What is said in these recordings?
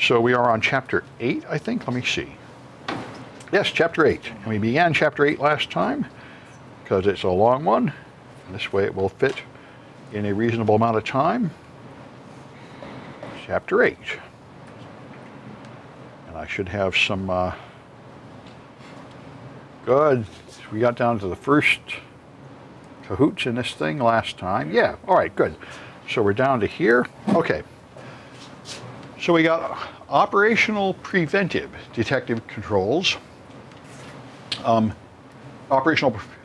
So we are on chapter 8, I think. Let me see. Yes, chapter 8. And we began chapter 8 last time because it's a long one. This way it will fit in a reasonable amount of time. Chapter 8. And I should have some good. We got down to the first cahoots in this thing last time. Yeah, all right, good. So we're down to here. Okay. So we got operational preventive detective controls. All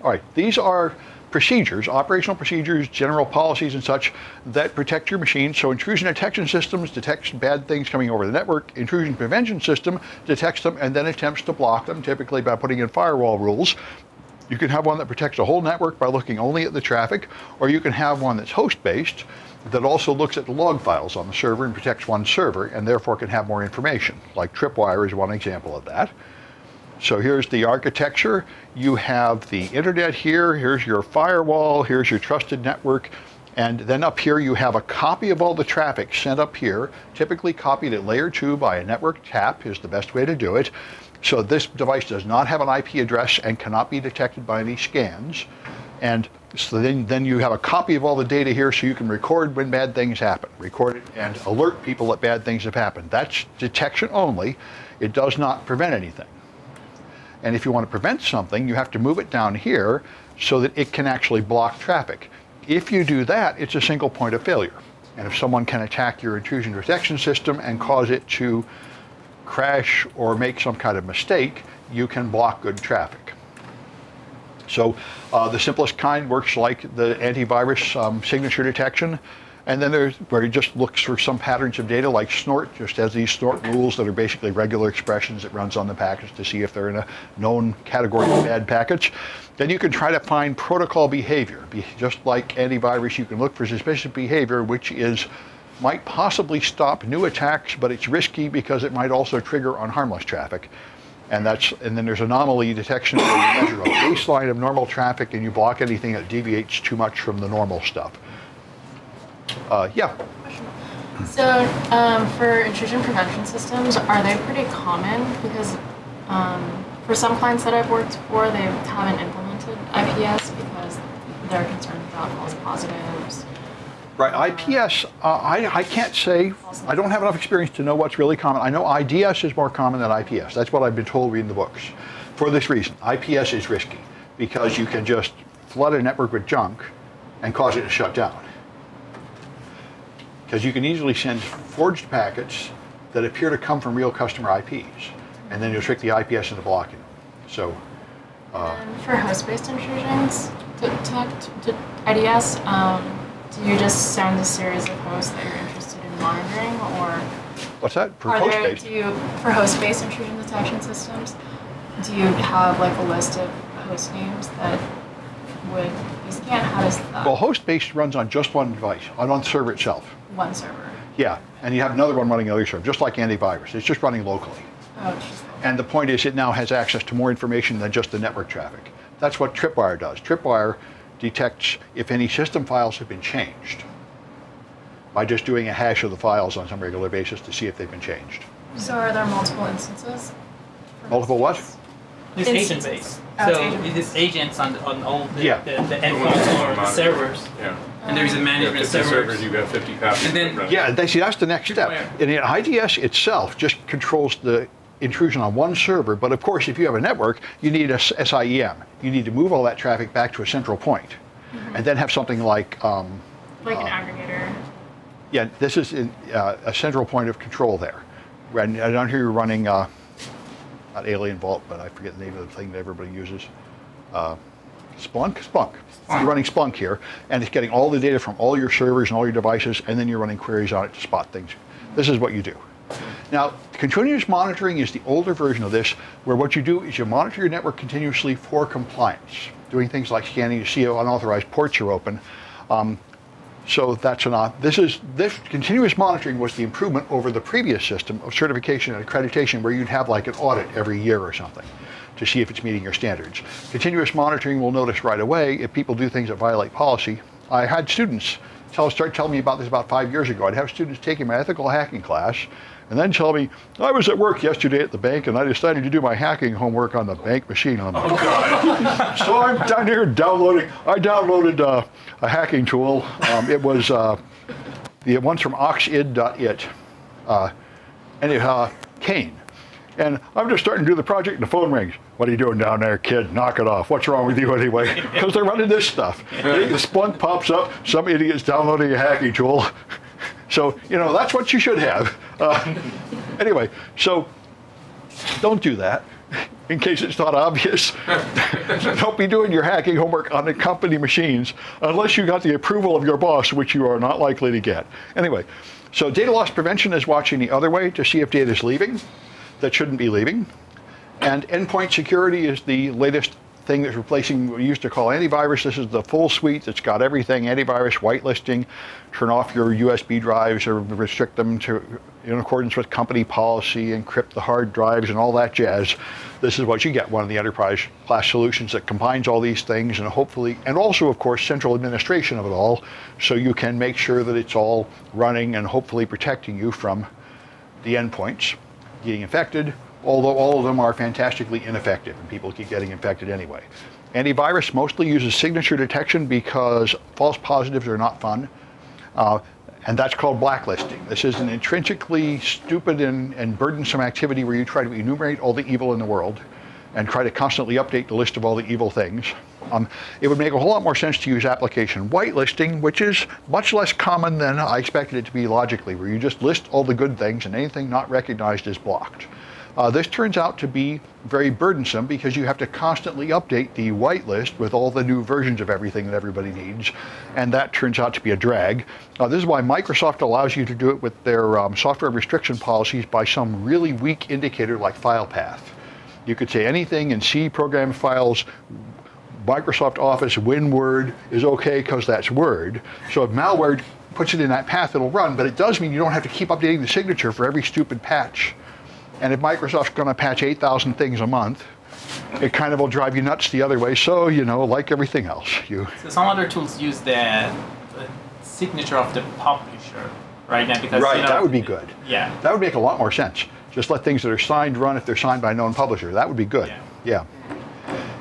right, these are procedures, operational procedures, general policies and such that protect your machine. So intrusion detection systems detects bad things coming over the network. Intrusion prevention system detects them and then attempts to block them, typically by putting in firewall rules. You can have one that protects a whole network by looking only at the traffic, or you can have one that's host-based that also looks at the log files on the server and protects one server and therefore can have more information, like Tripwire is one example of that. So here's the architecture. You have the internet here, here's your firewall, here's your trusted network, and then up here you have a copy of all the traffic sent up here, typically copied at layer 2 by a network tap is the best way to do it. So this device does not have an IP address and cannot be detected by any scans. And so then you have a copy of all the data here so you can record when bad things happen, record it and alert people that bad things have happened. That's detection only. It does not prevent anything. And if you want to prevent something, you have to move it down here so that it can actually block traffic. If you do that, it's a single point of failure. And if someone can attack your intrusion detection system and cause it to crash or make some kind of mistake, you can block good traffic. So the simplest kind works like the antivirus signature detection. And then there's where it just looks for some patterns of data like snort, just has these snort rules that are basically regular expressions it runs on the packets to see if they're in a known category of bad packets. Then you can try to find protocol behavior. Just like antivirus, you can look for suspicious behavior, which might possibly stop new attacks, but it's risky because it might also trigger on harmless traffic. And then there's anomaly detection where you measure a baseline of normal traffic and you block anything that deviates too much from the normal stuff. Yeah. So for intrusion prevention systems, are they pretty common? Because for some clients that I've worked for, they haven't implemented IPS because they're concerned about false positives. Right, IPS, I can't say. I don't have enough experience to know what's really common. I know IDS is more common than IPS. That's what I've been told reading the books. For this reason, IPS is risky because you can just flood a network with junk and cause it to shut down. Because you can easily send forged packets that appear to come from real customer IPs, and then you'll trick the IPS into blocking them. So, and for host-based intrusions to IDS, do you just send a series of hosts that you're interested in monitoring, or what's that? For host-based? For host-based intrusion detection systems, do you have like a list of host names that would be scanned? How does that? Well, host-based runs on just one device, on one server itself. One server. Yeah, and you have another one running another server, just like antivirus. It's just running locally. Oh, it's just local. And the point is, it now has access to more information than just the network traffic. That's what Tripwire does. Tripwire detects if any system files have been changed by just doing a hash of the files on some regular basis to see if they've been changed. So are there multiple instances? Multiple what? It's agent-based. Oh, So agent-based. it's agents on all the, Yeah. the endpoints or the servers. Yeah. And there's a management 50 servers, servers. you've got 50 copies. And then- Yeah, that's the next step. And the IDS itself just controls the intrusion on one server, but of course if you have a network, you need a SIEM. You need to move all that traffic back to a central point. And then have something like Like an aggregator. yeah, this is a central point of control there. And down here you're running, not Alien Vault, but I forget the name of the thing that everybody uses. Splunk? Splunk. You're running Splunk here, and it's getting all the data from all your servers and all your devices, and then you're running queries on it to spot things. This is what you do. Now, continuous monitoring is the older version of this, where what you do is you monitor your network continuously for compliance, doing things like scanning to see if unauthorized ports are open. So that's this continuous monitoring was the improvement over the previous system of certification and accreditation, where you'd have like an audit every year or something to see if it's meeting your standards. Continuous monitoring will notice right away if people do things that violate policy. I had students start telling me about this about 5 years ago. I'd have students taking my ethical hacking class, and then tell me, I was at work yesterday at the bank and I decided to do my hacking homework on the bank machine. I'm like, so I'm down here downloading. I downloaded a hacking tool. It was the ones from oxid.it, and it Kane. And I'm just starting to do the project and the phone rings. What are you doing down there, kid? Knock it off. What's wrong with you anyway? Because they're running this stuff. The Splunk pops up, some idiot's downloading a hacking tool. So, you know, that's what you should have. Anyway, so don't do that, in case it's not obvious. Don't be doing your hacking homework on the company machines unless you got the approval of your boss, which you are not likely to get. Anyway, so data loss prevention is watching the other way to see if data is leaving that shouldn't be leaving. And endpoint security is the latest thing that's replacing what we used to call antivirus. This is the full suite that's got everything: antivirus, whitelisting, turn off your USB drives or restrict them to in accordance with company policy, encrypt the hard drives and all that jazz. This is what you get, one of the enterprise class solutions that combines all these things, and hopefully, and also of course central administration of it all, so you can make sure that it's all running and hopefully protecting you from the endpoints getting infected, although all of them are fantastically ineffective and people keep getting infected anyway. Antivirus mostly uses signature detection because false positives are not fun, and that's called blacklisting. This is an intrinsically stupid and burdensome activity where you try to enumerate all the evil in the world and try to constantly update the list of all the evil things. It would make a whole lot more sense to use application whitelisting, which is much less common than I expected it to be logically, where you just list all the good things and anything not recognized is blocked. This turns out to be very burdensome because you have to constantly update the whitelist with all the new versions of everything that everybody needs, and that turns out to be a drag. This is why Microsoft allows you to do it with their software restriction policies by some really weak indicator like file path. You could say anything in C program files, Microsoft Office WinWord is okay because that's Word. So if malware puts it in that path, it'll run, but it does mean you don't have to keep updating the signature for every stupid patch. And if Microsoft's going to patch 8,000 things a month, it kind of will drive you nuts the other way. So, you know, like everything else. So some other tools use the signature of the publisher, right? Now, because, right, you know, that would be good. Yeah. That would make a lot more sense. Just let things that are signed run if they're signed by a known publisher. That would be good. Yeah.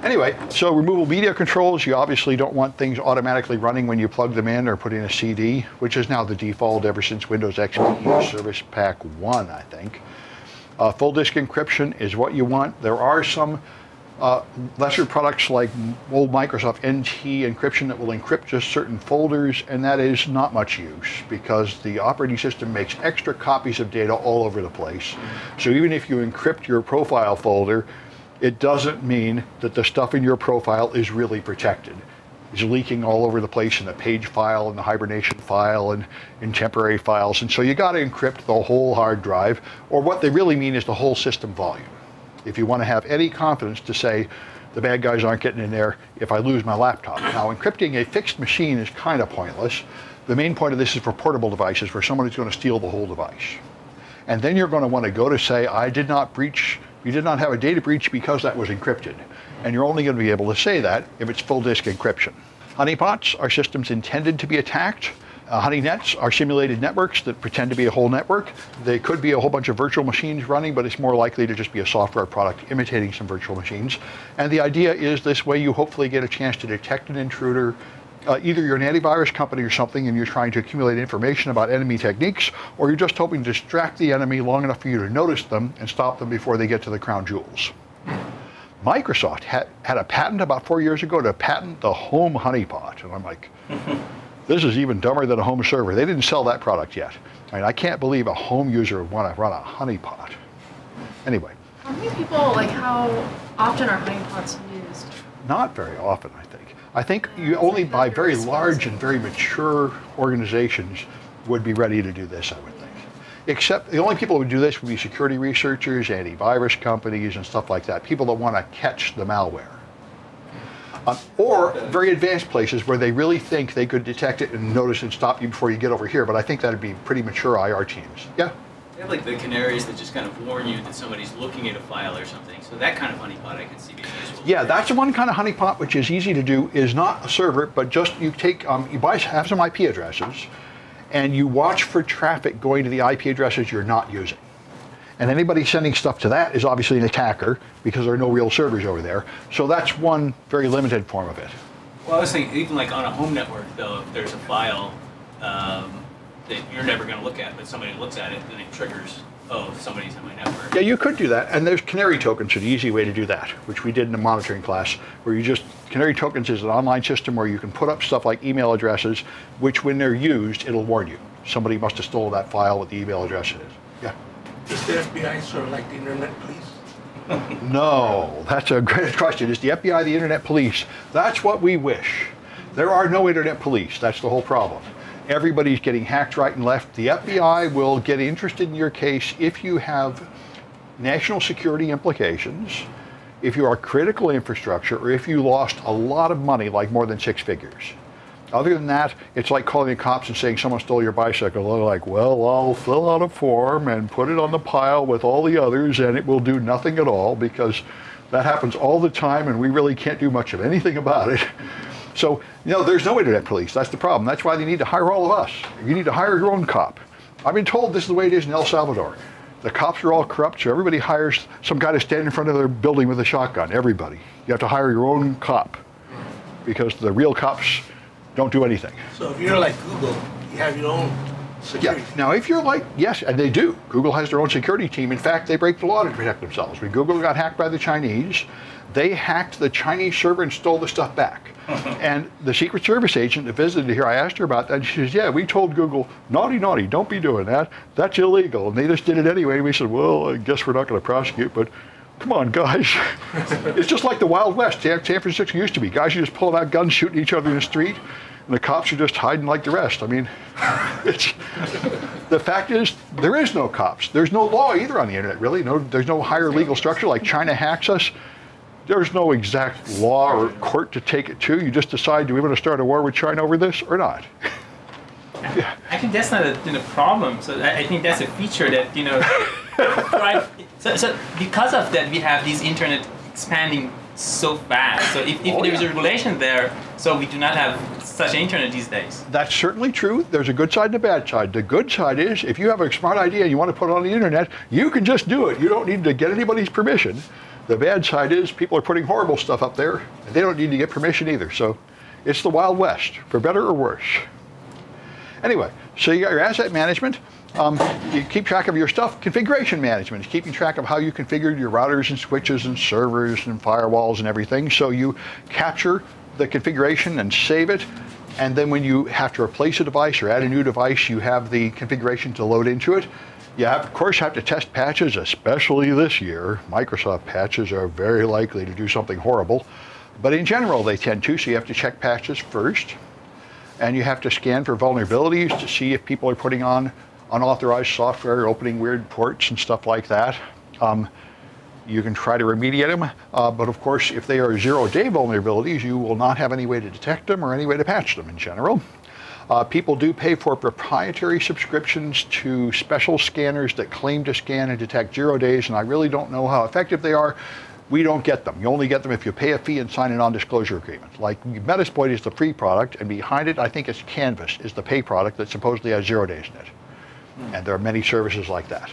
Anyway, so removable media controls, you obviously don't want things automatically running when you plug them in or put in a CD, which is now the default ever since Windows XP Service Pack 1, I think. Full disk encryption is what you want. There are some lesser products like old Microsoft NT encryption that will encrypt just certain folders, and that is not much use because the operating system makes extra copies of data all over the place. So even if you encrypt your profile folder, it doesn't mean that the stuff in your profile is really protected. It's leaking all over the place in the page file and the hibernation file and in temporary files. And so you got to encrypt the whole hard drive, or what they really mean is the whole system volume. If you want to have any confidence to say the bad guys aren't getting in there if I lose my laptop. Now, encrypting a fixed machine is kind of pointless. The main point of this is for portable devices where someone is going to steal the whole device. And then you're going to want to go to say, you did not have a data breach because that was encrypted. And you're only going to be able to say that if it's full disk encryption. Honeypots are systems intended to be attacked. Honeynets are simulated networks that pretend to be a whole network. They could be a whole bunch of virtual machines running, but it's more likely to just be a software product imitating some virtual machines. And the idea is this way you hopefully get a chance to detect an intruder. Either you're an antivirus company or something and you're trying to accumulate information about enemy techniques, or you're just hoping to distract the enemy long enough for you to notice them and stop them before they get to the crown jewels. Microsoft had a patent about 4 years ago to patent the home honeypot. And I'm like, this is even dumber than a home server. They didn't sell that product yet. I mean, I can't believe a home user would want to run a honeypot. Anyway. How many people, like how often are honeypots used? Not very often, I think. I think you only by very large and very mature organizations would be ready to do this, I would think. Except the only people who would do this would be security researchers, antivirus companies, and stuff like that. People that want to catch the malware. Or very advanced places where they really think they could detect it and notice and stop you before you get over here. But I think that'd be pretty mature IR teams. Yeah? They have like the canaries that just kind of warn you that somebody's looking at a file or something. So that kind of honeypot I can see being useful. Yeah, that's the one kind of honeypot which is easy to do, is not a server, but just you take, have some IP addresses, and you watch for traffic going to the IP addresses you're not using. And anybody sending stuff to that is obviously an attacker because there are no real servers over there. So that's one very limited form of it. Well, I was thinking, even like on a home network, though, if there's a file that you're never going to look at, but somebody looks at it, then it triggers, oh, somebody's in my network. Yeah, you could do that. And there's canary tokens, an easy way to do that, which we did in the monitoring class, where you just, canary tokens is an online system where you can put up stuff like email addresses, which when they're used, it'll warn you. Somebody must have stolen that file with the email address it is. Yeah. Is the FBI sort of like the internet police? No, that's a great question. Is the FBI the internet police? That's what we wish. There are no internet police. That's the whole problem. Everybody's getting hacked right and left. The FBI will get interested in your case if you have national security implications, if you are critical infrastructure, or if you lost a lot of money, like more than 6 figures. Other than that, it's like calling the cops and saying someone stole your bicycle. They're like, well, I'll fill out a form and put it on the pile with all the others, and it will do nothing at all, because that happens all the time, and we really can't do much of anything about it. So, there's no internet police. That's the problem. That's why they need to hire all of us. You need to hire your own cop. I've been told this is the way it is in El Salvador. The cops are all corrupt, so everybody hires some guy to stand in front of their building with a shotgun. Everybody. You have to hire your own cop, because the real cops don't do anything. So if you're like Google, you have your own security. Yeah. Now, if you're like, yes, and they do. Google has their own security team. In fact, they break the law to protect themselves. When Google got hacked by the Chinese, they hacked the Chinese server and stole the stuff back. And the Secret Service agent that visited here, I asked her about that, and she says, yeah, we told Google, naughty, naughty, don't be doing that. That's illegal. And they just did it anyway. And we said, well, I guess we're not going to prosecute, but come on, guys. It's just like the Wild West. San Francisco used to be. Guys are just pulling out guns, shooting each other in the street, and the cops are just hiding like the rest. I mean, the fact is, there is no cops. There's no law either on the internet, really. There's no higher legal structure. Like China hacks us. There's no exact law or court to take it to. You just decide, do we want to start a war with China over this or not? Yeah. I think that's not a problem. So I think that's a feature that, right. So because of that, we have this internet expanding so fast. So if there's a regulation there, so we do not have such an internet these days. That's certainly true. There's a good side and a bad side. The good side is, if you have a smart idea and you want to put it on the internet, you can just do it. You don't need to get anybody's permission. The bad side is people are putting horrible stuff up there, and they don't need to get permission either. So it's the Wild West, for better or worse. Anyway, so you got your asset management. You keep track of your stuff. Configuration management is keeping track of how you configured your routers and switches and servers and firewalls and everything. So you capture the configuration and save it. And then when you have to replace a device or add a new device, you have the configuration to load into it. You of course have to test patches, especially this year. Microsoft patches are very likely to do something horrible. But in general, they tend to, so you have to check patches first. And you have to scan for vulnerabilities to see if people are putting on unauthorized software, opening weird ports and stuff like that. You can try to remediate them, but of course, if they are zero-day vulnerabilities, you will not have any way to detect them or any way to patch them in general. People do pay for proprietary subscriptions to special scanners that claim to scan and detect 0 days, and I really don't know how effective they are. We don't get them. You only get them if you pay a fee and sign a non-disclosure agreement. Like Metasploit is the free product, and behind it, I think it's Canvas is the pay product that supposedly has 0 days in it. And there are many services like that.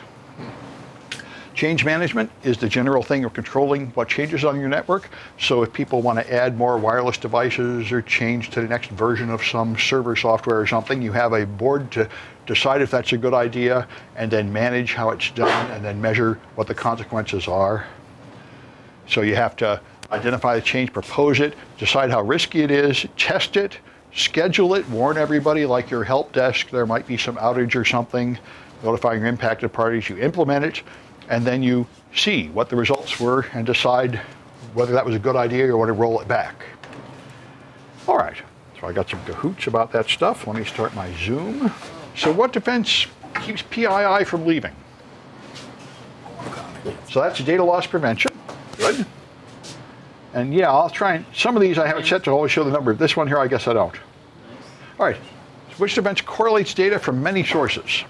Change management is the general thing of controlling what changes on your network. So if people want to add more wireless devices or change to the next version of some server software or something, you have a board to decide if that's a good idea and then manage how it's done and then measure what the consequences are. So you have to identify the change, propose it, decide how risky it is, test it, schedule it, warn everybody like your help desk, there might be some outage or something, notifying your impacted parties, you implement it, and then you see what the results were and decide whether that was a good idea or want to roll it back. All right, so I got some cahoots about that stuff. Let me start my Zoom. So what defense keeps PII from leaving? So that's data loss prevention. Good. And yeah, I'll try and, some of these I have it set to always show the number. This one here, I guess I don't. All right, which defense correlates data from many sources?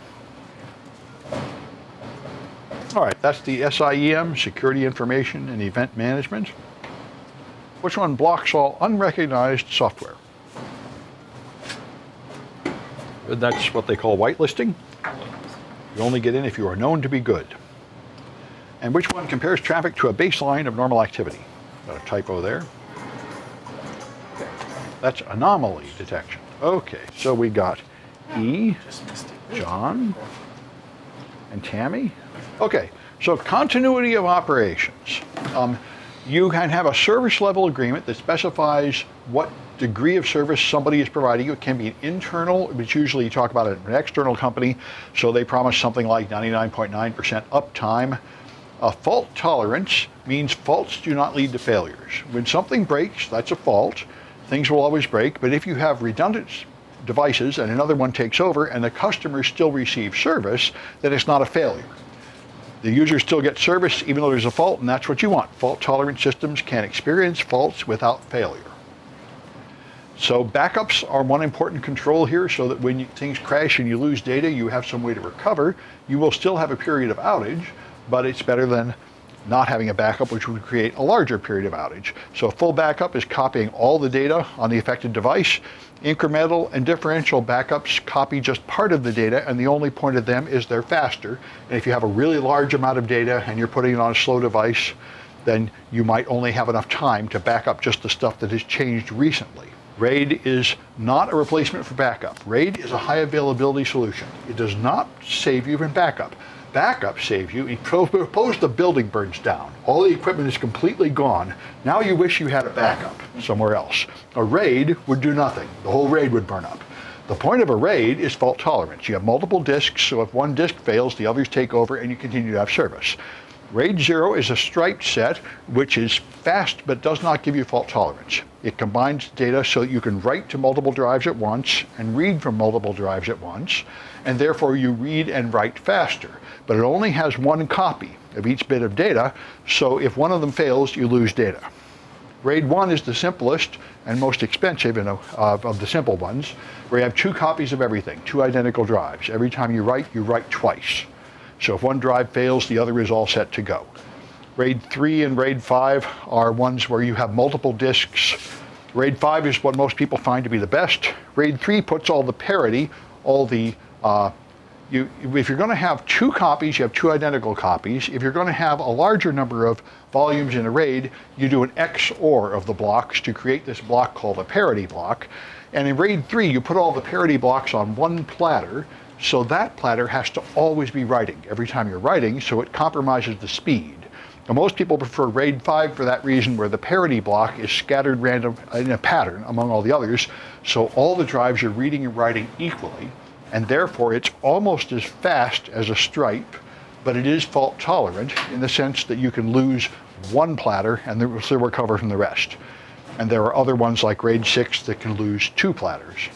All right, that's the SIEM, Security Information and Event Management. Which one blocks all unrecognized software? That's what they call whitelisting. You only get in if you are known to be good. And which one compares traffic to a baseline of normal activity? Got a typo there. Okay. That's anomaly detection. Okay, so we got E, John, and Tammy. Okay, so continuity of operations. You can have a service level agreement that specifies what degree of service somebody is providing you. It can be an internal, but usually you talk about an external company, so they promise something like 99.9% uptime. Fault tolerance means faults do not lead to failures. When something breaks, that's a fault. Things will always break, but if you have redundant devices and another one takes over and the customer still receives service, then it's not a failure. The user still gets service even though there's a fault, and that's what you want. Fault tolerant systems can experience faults without failure. So backups are one important control here, so that when things crash and you lose data, you have some way to recover. You will still have a period of outage, but it's better than not having a backup, which would create a larger period of outage. So full backup is copying all the data on the affected device. Incremental and differential backups copy just part of the data, and the only point of them is they're faster. And if you have a really large amount of data and you're putting it on a slow device, then you might only have enough time to back up just the stuff that has changed recently. RAID is not a replacement for backup. RAID is a high availability solution. It does not save you from backup. Backup saves you. Suppose the building burns down. All the equipment is completely gone. Now you wish you had a backup somewhere else. A RAID would do nothing. The whole RAID would burn up. The point of a RAID is fault tolerance. You have multiple disks, so if one disk fails, the others take over and you continue to have service. RAID 0 is a striped set, which is fast but does not give you fault tolerance. It combines data so that you can write to multiple drives at once and read from multiple drives at once, and therefore you read and write faster. But it only has one copy of each bit of data, so if one of them fails, you lose data. RAID 1 is the simplest and most expensive of the simple ones, where you have 2 copies of everything, 2 identical drives. Every time you write twice. So if one drive fails, the other is all set to go. RAID 3 and RAID 5 are ones where you have multiple disks. RAID 5 is what most people find to be the best. RAID 3 puts all the parity, all the, if you're going to have 2 copies, you have 2 identical copies. If you're going to have a larger number of volumes in a RAID, you do an XOR of the blocks to create this block called a parity block. And in RAID 3, you put all the parity blocks on one platter, so that platter has to always be writing every time you're writing, so it compromises the speed. Now, most people prefer RAID 5 for that reason, where the parity block is scattered random in a pattern among all the others, so all the drives are reading and writing equally, and therefore it's almost as fast as a stripe, but it is fault tolerant in the sense that you can lose one platter and still recover from the rest. And there are other ones like RAID 6 that can lose 2 platters.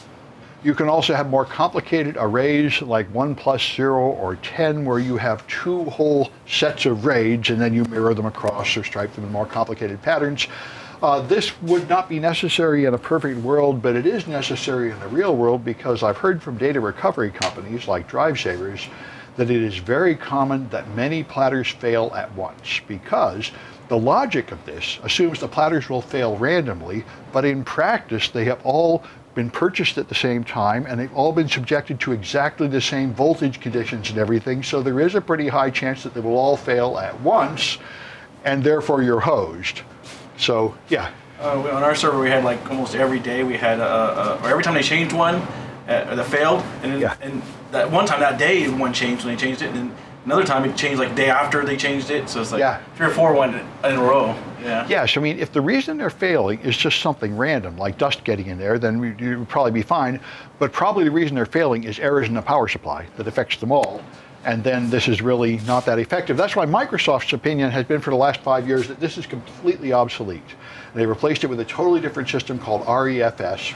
You can also have more complicated arrays like 1+0 or 10, where you have 2 whole sets of RAIDs and then you mirror them across or stripe them in more complicated patterns. This would not be necessary in a perfect world, but it is necessary in the real world, because I've heard from data recovery companies like DriveSavers that it is very common that many platters fail at once, because the logic of this assumes the platters will fail randomly, but in practice they have all been purchased at the same time, and they've all been subjected to exactly the same voltage conditions and everything, so there is a pretty high chance that they will all fail at once, and therefore you're hosed. So, yeah. On our server, we had like almost every day, we had, or every time they changed one that failed, and, then, and that one time, that day, one changed when they changed it, and then another time it changed like day after they changed it, so it's like 3 or 4 in a row. Yes, I mean, if the reason they're failing is just something random, like dust getting in there, then you would probably be fine. But probably the reason they're failing is errors in the power supply that affects them all. And then this is really not that effective. That's why Microsoft's opinion has been for the last 5 years that this is completely obsolete. And they replaced it with a totally different system called REFS,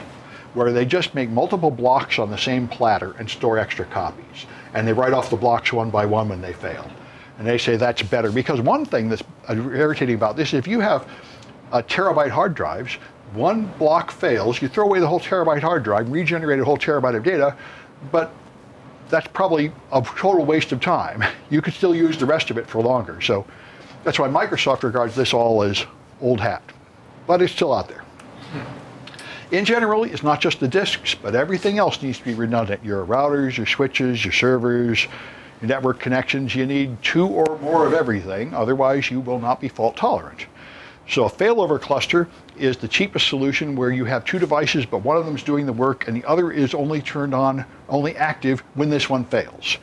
where they just make multiple blocks on the same platter and store extra copies. And they write off the blocks one by one when they fail. And they say that's better, because one thing that's irritating about this, if you have terabyte hard drives, one block fails, you throw away the whole terabyte hard drive, regenerate a whole terabyte of data, but that's probably a total waste of time. You could still use the rest of it for longer. So that's why Microsoft regards this all as old hat, but it's still out there. In general, it's not just the disks, but everything else needs to be redundant. Your routers, your switches, your servers, Your network connections, you need 2 or more of everything, otherwise you will not be fault tolerant. So a failover cluster is the cheapest solution where you have 2 devices, but one of them is doing the work and the other is only turned on, only active when this one fails.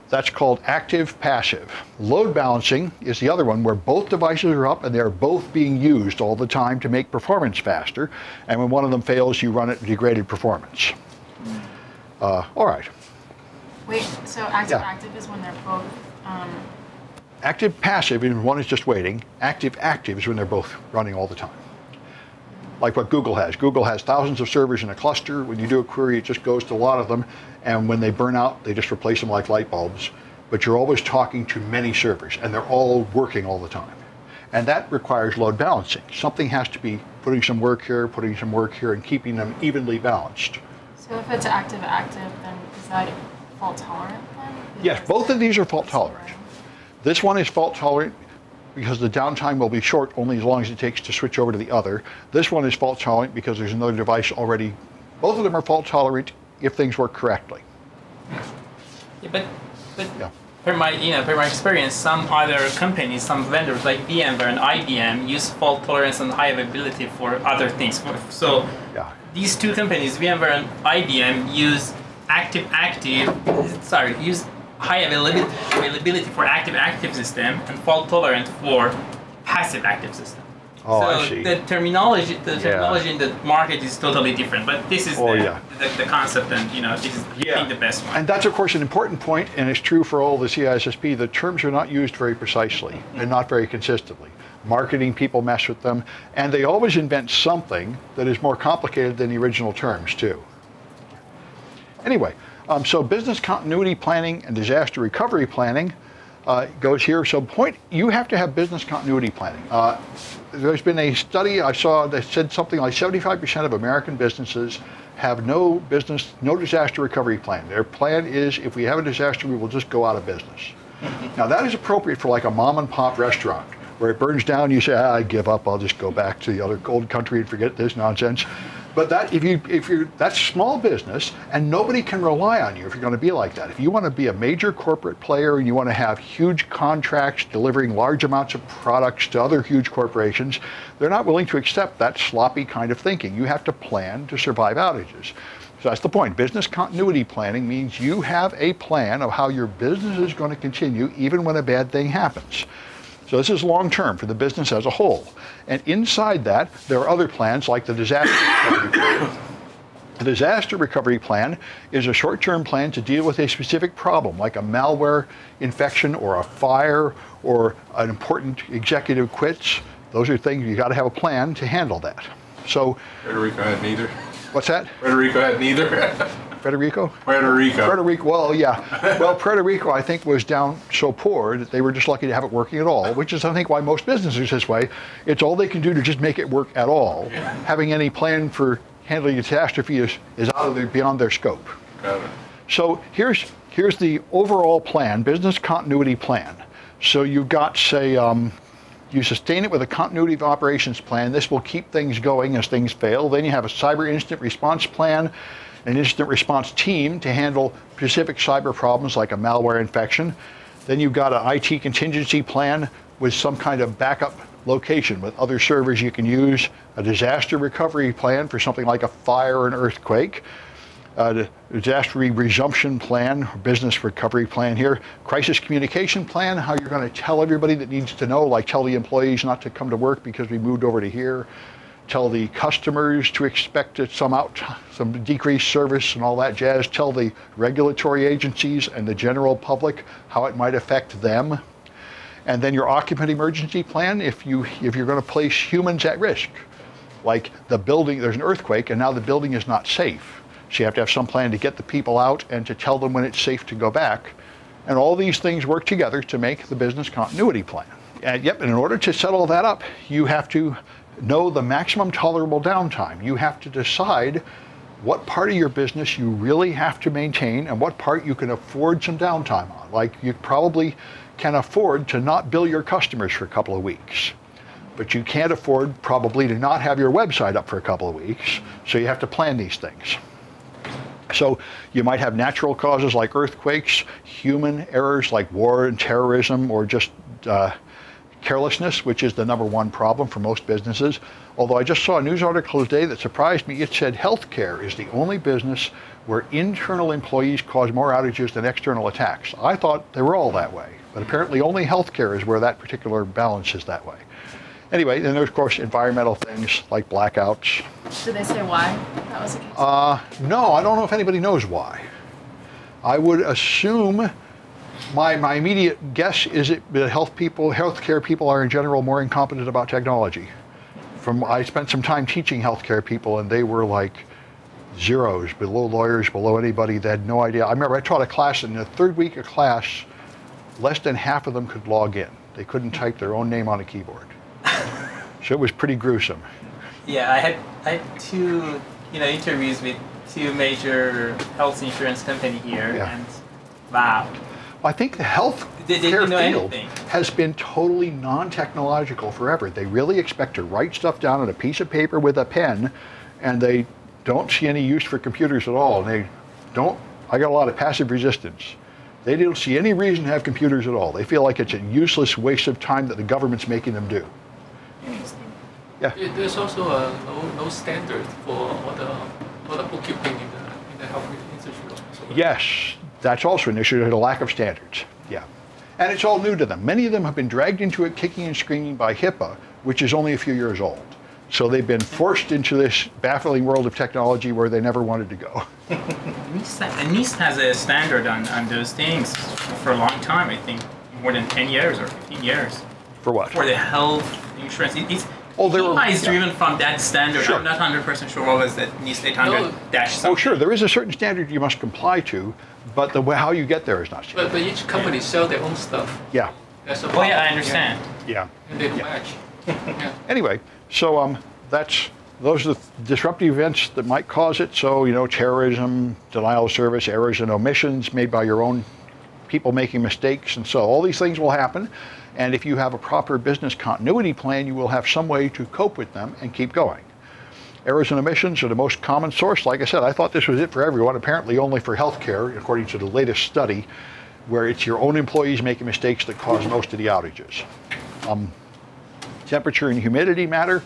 That's called active passive. Load balancing is the other one where both devices are up and they're both being used all the time to make performance faster. And when one of them fails, you run it degraded performance. All right. Wait, so active is when they're both. Active passive is when one is just waiting. Active active is when they're both running all the time. Like what Google has. Google has thousands of servers in a cluster. When you do a query, it just goes to a lot of them. And when they burn out, they just replace them like light bulbs. But you're always talking to many servers, and they're all working all the time. And that requires load balancing. Something has to be putting some work here, and keeping them evenly balanced. So if it's active, then is that fault tolerant then? Yes, both of these are fault tolerant. This one is fault tolerant because the downtime will be short only as long as it takes to switch over to the other. This one is fault tolerant because there's another device already. Both of them are fault tolerant if things work correctly. Yeah, but per my experience, some other companies, some vendors like VMware and IBM use fault tolerance and high availability for other things. So these 2 companies, VMware and IBM, use use high availability for active system and fault tolerant for passive active system. Oh, so I see. the terminology in the market is totally different, but this is the concept, and this is I think the best one. And that's of course an important point, and it's true for all the CISSP. The terms are not used very precisely and not very consistently. Marketing people mess with them, and they always invent something that is more complicated than the original terms too. Anyway, so business continuity planning and disaster recovery planning goes here. So you have to have business continuity planning. There's been a study I saw that said something like 75% of American businesses have no disaster recovery plan. Their plan is if we have a disaster, we will just go out of business. Now that is appropriate for like a mom and pop restaurant where it burns down, you say, I give up, I'll just go back to the other old country and forget this nonsense. But that that's small business, and nobody can rely on you if you're going to be like that. If you want to be a major corporate player and you want to have huge contracts delivering large amounts of products to other huge corporations, they're not willing to accept that sloppy kind of thinking. You have to plan to survive outages. So that's the point. Business continuity planning means you have a plan of how your business is going to continue even when a bad thing happens. So this is long-term for the business as a whole. And inside that, there are other plans like the disaster recovery plan. The disaster recovery plan is a short-term plan to deal with a specific problem, like a malware infection or a fire or an important executive quits. Those are things you got to have a plan to handle that. So Federico had neither. What's that? Federico had neither. Federico? Federico, well, yeah. Well, Puerto Rico, I think, was down so poor that they were just lucky to have it working at all, which is, I think, why most businesses this way. It's all they can do to just make it work at all. Having any plan for handling a catastrophe is out of beyond their scope. Got it. So here's the overall plan, business continuity plan. So you've got, say, you sustain it with a continuity of operations plan. This will keep things going as things fail. Then you have a cyber incident response plan, an incident response team to handle specific cyber problems like a malware infection. Then you've got an IT contingency plan with some kind of backup location with other servers you can use, a disaster recovery plan for something like a fire or an earthquake, a disaster resumption plan, business recovery plan here, crisis communication plan, how you're going to tell everybody that needs to know, like tell the employees not to come to work because we moved over to here, tell the customers to expect some decreased service and all that jazz, tell the regulatory agencies and the general public how it might affect them. And then your occupant emergency plan if you're going to place humans at risk. Like the building, there's an earthquake and now the building is not safe. So you have to have some plan to get the people out and to tell them when it's safe to go back. And all these things work together to make the business continuity plan. And in order to set all that up, you have to know the maximum tolerable downtime. You have to decide what part of your business you really have to maintain and what part you can afford some downtime on. Like you probably can afford to not bill your customers for a couple of weeks, but you can't afford probably to not have your website up for a couple of weeks, so you have to plan these things. So you might have natural causes like earthquakes, human errors like war and terrorism, or just carelessness, which is the #1 problem for most businesses. Although I just saw a news article today that surprised me. It said healthcare is the only business where internal employees cause more outages than external attacks. I thought they were all that way, but apparently only healthcare is where that particular balance is that way. Anyway, then there's of course environmental things like blackouts. Did they say why that was the case? No, I don't know if anybody knows why. I would assume, my immediate guess is that healthcare people are in general more incompetent about technology. I spent some time teaching healthcare people, and they were like zeros, below lawyers, below anybody. They had no idea. I remember I taught a class, and in the 3rd week of class, less than half of them could log in. They couldn't type their own name on a keyboard. So it was pretty gruesome. Yeah, I had 2 interviews with 2 major health insurance company here, Yeah. and wow. I think the health Did care you know field anything? has been totally non-technological forever. They really expect to write stuff down on a piece of paper with a pen, and they don't see any use for computers at all. And I got a lot of passive resistance. They don't see any reason to have computers at all. They feel like it's a useless waste of time that the government's making them do. Interesting. Yeah. There's also a no standard for all the bookkeeping in the health institute. So Yes, that's also an issue. There's a lack of standards. Yeah. And it's all new to them. Many of them have been dragged into it kicking and screaming by HIPAA, which is only a few years old. So they've been forced into this baffling world of technology where they never wanted to go. NIST has a standard on those things for a long time, I think more than 10 years or 15 years. For what? For the health insurance. HIPAA is driven from that standard. Sure. I'm not 100% sure what was that NIST 800-something. Oh, sure. There is a certain standard you must comply to, but how you get there is not standard. But each company sell their own stuff. Yeah. That's a Oh yeah, I problem. understand. Yeah. And they match. Yeah. Anyway, so those are the disruptive events that might cause it. So, terrorism, denial of service, errors and omissions made by your own people making mistakes. And so all these things will happen. And if you have a proper business continuity plan, you will have some way to cope with them and keep going. Errors and omissions are the most common source. Like I said, I thought this was it for everyone, apparently only for healthcare, according to the latest study, where it's your own employees making mistakes that cause most of the outages. Temperature and humidity matter.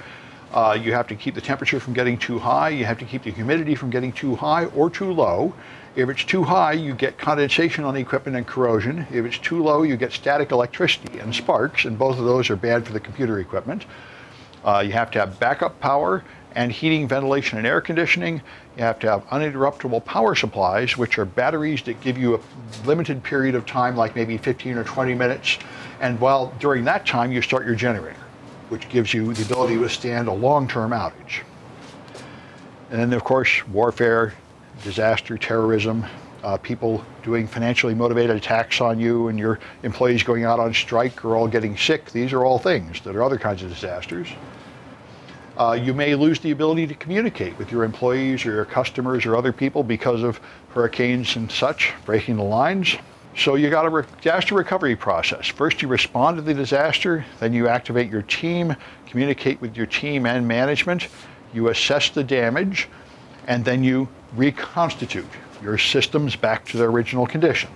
You have to keep the temperature from getting too high. You have to keep the humidity from getting too high or too low. If it's too high, you get condensation on the equipment and corrosion. If it's too low, you get static electricity and sparks, and both of those are bad for the computer equipment. You have to have backup power and heating, ventilation, and air conditioning. You have to have uninterruptible power supplies, which are batteries that give you a limited period of time, like maybe 15 or 20 minutes. And during that time, you start your generator, which gives you the ability to withstand a long-term outage. And then, of course, warfare, disaster, terrorism, people doing financially motivated attacks on you, and your employees going out on strike or all getting sick. These are all things that are other kinds of disasters. You may lose the ability to communicate with your employees or your customers or other people because of hurricanes and such, breaking the lines. So you got a disaster recovery process. First you respond to the disaster, then you activate your team, communicate with your team and management, you assess the damage, and then you reconstitute your systems back to their original condition.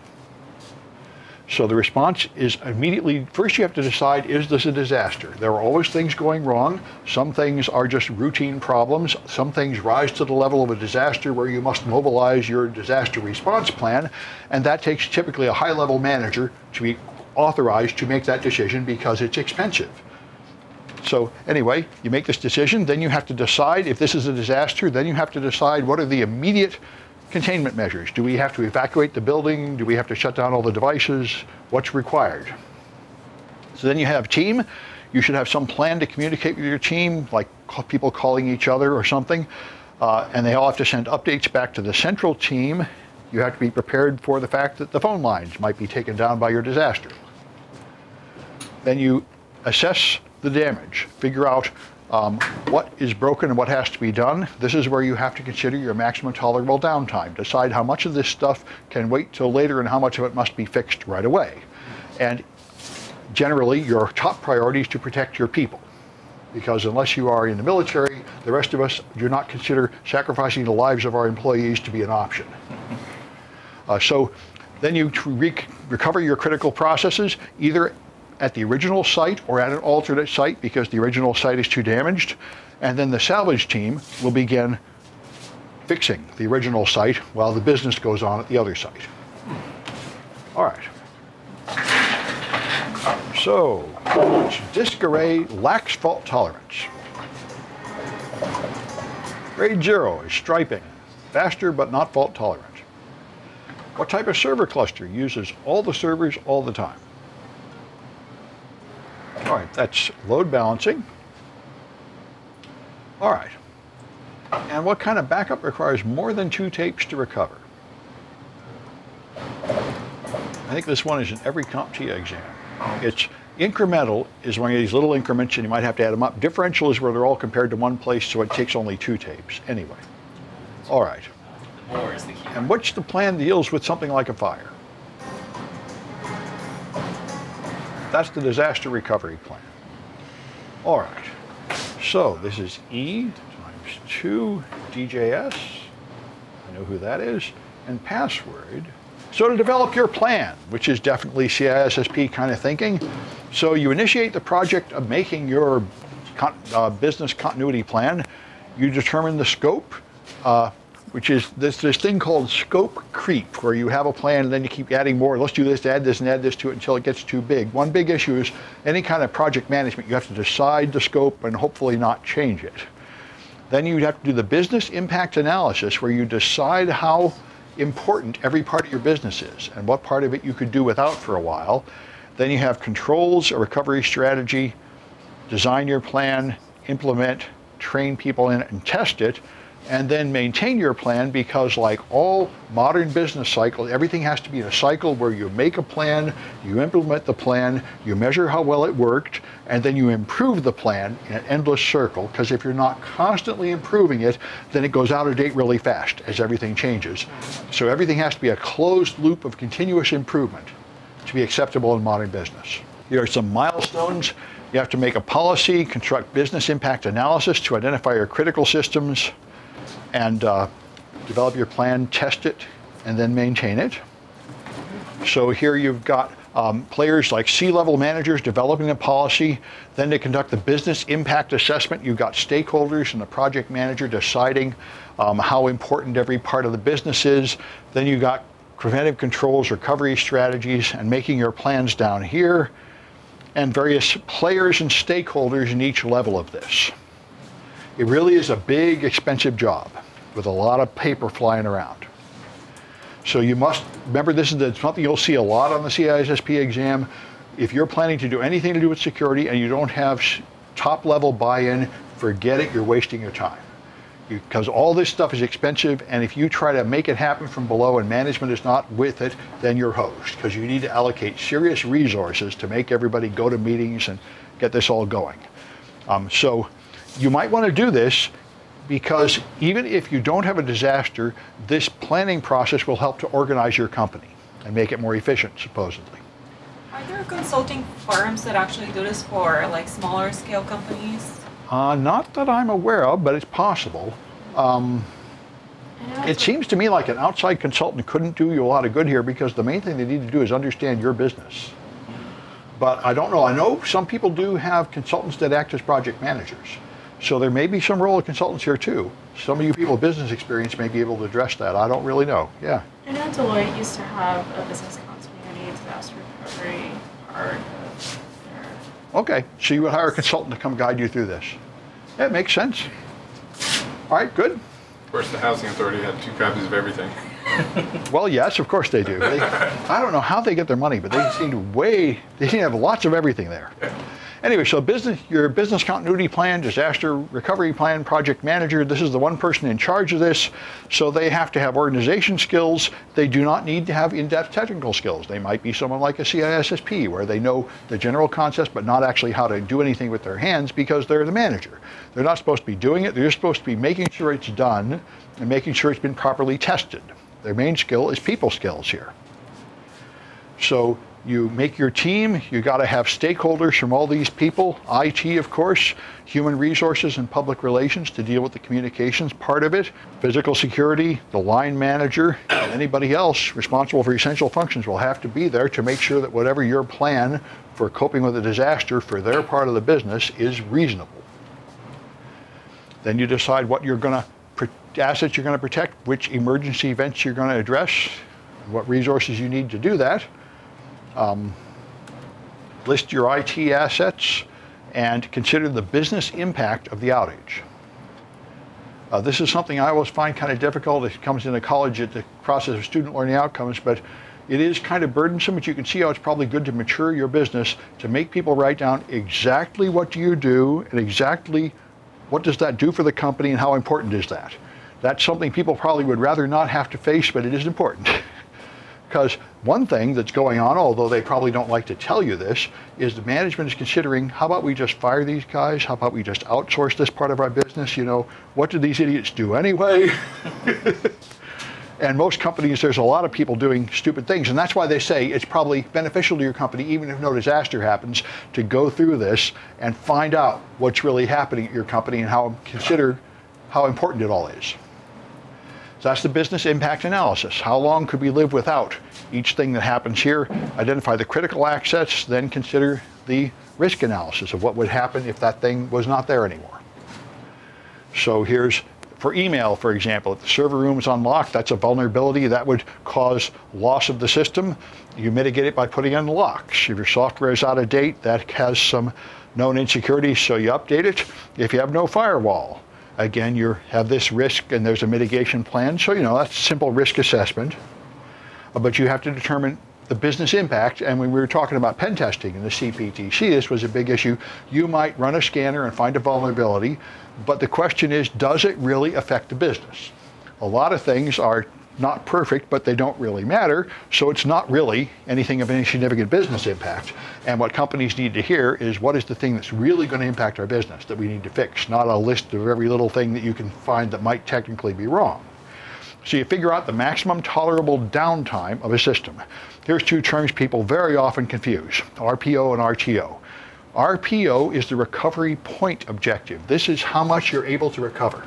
So the response is immediately, first you have to decide, is this a disaster? There are always things going wrong. Some things are just routine problems. Some things rise to the level of a disaster where you must mobilize your disaster response plan, and that takes typically a high-level manager to be authorized to make that decision because it's expensive. So anyway, you make this decision, then you have to decide if this is a disaster, then you have to decide what are the immediate containment measures. Do we have to evacuate the building? Do we have to shut down all the devices? What's required? So then you have team. You should have some plan to communicate with your team, like people calling each other or something. And they all have to send updates back to the central team. You have to be prepared for the fact that the phone lines might be taken down by your disaster. Then you assess the damage, figure out what is broken and what has to be done. This is where you have to consider your maximum tolerable downtime. Decide how much of this stuff can wait till later and how much of it must be fixed right away. And generally, your top priority is to protect your people. because unless you are in the military, the rest of us do not consider sacrificing the lives of our employees to be an option. So then you recover your critical processes either at the original site or at an alternate site because the original site is too damaged, and then the salvage team will begin fixing the original site while the business goes on at the other site. All right. So, disk array lacks fault tolerance. Grade 0 is striping, faster but not fault tolerant. What type of server cluster uses all the servers all the time? All right, that's load balancing. All right. And what kind of backup requires more than 2 tapes to recover? I think this one is in every CompTIA exam. It's incremental is one of these little increments and you might have to add them up. Differential is where they're all compared to one place, so it takes only 2 tapes. Anyway. All right. The more is the key. And what's the plan deals with something like a fire? That's the disaster recovery plan. All right. So this is E times 2 DJS. I know who that is. And password. So to develop your plan, which is definitely CISSP kind of thinking, so you initiate the project of making your business continuity plan. You determine the scope, which is this thing called scope creep, where you have a plan and then you keep adding more. Let's do this, add this, and add this to it until it gets too big. One big issue is any kind of project management, you have to decide the scope and hopefully not change it. Then you have to do the business impact analysis, where you decide how important every part of your business is and what part of it you could do without for a while. Then you have controls, a recovery strategy, design your plan, implement, train people in it and test it, and then maintain your plan, because like all modern business cycles, everything has to be in a cycle where you make a plan, you implement the plan, you measure how well it worked, and then you improve the plan in an endless circle, because if you're not constantly improving it, then it goes out of date really fast as everything changes. So everything has to be a closed loop of continuous improvement to be acceptable in modern business. Here are some milestones. You have to make a policy, construct business impact analysis to identify your critical systems, and develop your plan, test it, and then maintain it. So here you've got players like C-level managers developing a policy. Then to conduct the business impact assessment, you've got stakeholders and the project manager deciding how important every part of the business is. Then you've got preventive controls, recovery strategies, and making your plans down here, and various players and stakeholders in each level of this. It really is a big, expensive job with a lot of paper flying around. So you must remember, this is something you'll see a lot on the CISSP exam. If you're planning to do anything to do with security and you don't have top-level buy-in, forget it, you're wasting your time. Because all this stuff is expensive, and if you try to make it happen from below and management is not with it, then you're hosed, because you need to allocate serious resources to make everybody go to meetings and get this all going. So you might want to do this, because even if you don't have a disaster, this planning process will help to organize your company and make it more efficient, supposedly. Are there consulting firms that actually do this for like smaller scale companies? Not that I'm aware of, but it's possible. It seems to me like an outside consultant couldn't do you a lot of good here, because the main thing they need to do is understand your business. But I don't know. I know some people do have consultants that act as project managers. So there may be some role of consultants here too. Some of you people with business experience may be able to address that. I don't really know. Yeah. I know Deloitte used to have a business continuity disaster recovery part of their... Okay, so you would hire a consultant to come guide you through this. That makes sense. All right, good. Of course, the Housing Authority had 2 copies of everything. Well, yes, of course they do. I don't know how they get their money, but they seem to have lots of everything there. Anyway, so your business continuity plan, disaster recovery plan, project manager, this is the one person in charge of this. So they have to have organization skills. They do not need to have in-depth technical skills. They might be someone like a CISSP, where they know the general concepts, but not actually how to do anything with their hands, because they're the manager. They're not supposed to be doing it. They're just supposed to be making sure it's done and making sure it's been properly tested. Their main skill is people skills here. So You make your team, you got to have stakeholders from all these people, IT of course, human resources and public relations to deal with the communications part of it, physical security, the line manager, and anybody else responsible for essential functions will have to be there to make sure that whatever your plan for coping with a disaster for their part of the business is reasonable. Then you decide what you're going to, assets you're going to protect, which emergency events you're going to address, what resources you need to do that. List your IT assets and consider the business impact of the outage. This is something I always find kind of difficult. It comes into college at the process of student learning outcomes, but it is kind of burdensome, but you can see how it's probably good to mature your business to make people write down exactly what do you do and exactly what does that do for the company and how important is that. That's something people probably would rather not have to face, but it is important. Because one thing that's going on, although they probably don't like to tell you this, is the management is considering, how about we just fire these guys? How about we just outsource this part of our business? You know, what do these idiots do anyway? And most companies, there's a lot of people doing stupid things. And that's why they say it's probably beneficial to your company, even if no disaster happens, to go through this and find out what's really happening at your company and consider how important it all is. So that's the business impact analysis. How long could we live without each thing that happens here? Identify the critical assets, then consider the risk analysis of what would happen if that thing was not there anymore. So here's, for email, for example, if the server room is unlocked, that's a vulnerability that would cause loss of the system. You mitigate it by putting in locks. If your software is out of date, that has some known insecurities, so you update it. If you have no firewall, again, you have this risk and there's a mitigation plan. So, you know, that's simple risk assessment. But you have to determine the business impact. And when we were talking about pen testing in the CPTC, this was a big issue. You might run a scanner and find a vulnerability, but the question is, does it really affect the business? A lot of things are not perfect, but they don't really matter. So it's not really anything of any significant business impact. And what companies need to hear is, what is the thing that's really going to impact our business that we need to fix, not a list of every little thing that you can find that might technically be wrong. So you figure out the maximum tolerable downtime of a system. Here's two terms people very often confuse, RPO and RTO. RPO is the recovery point objective. This is how much you're able to recover.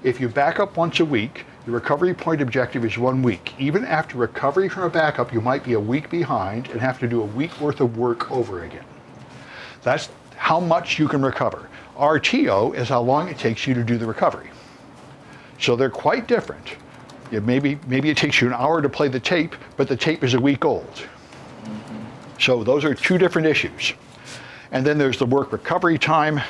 If you back up once a week, the recovery point objective is 1 week. Even after recovery from a backup, you might be a week behind and have to do a week worth of work over again. That's how much you can recover. RTO is how long it takes you to do the recovery. So they're quite different. Maybe it takes you an hour to play the tape, but the tape is a week old. So those are two different issues. And then there's the work recovery time,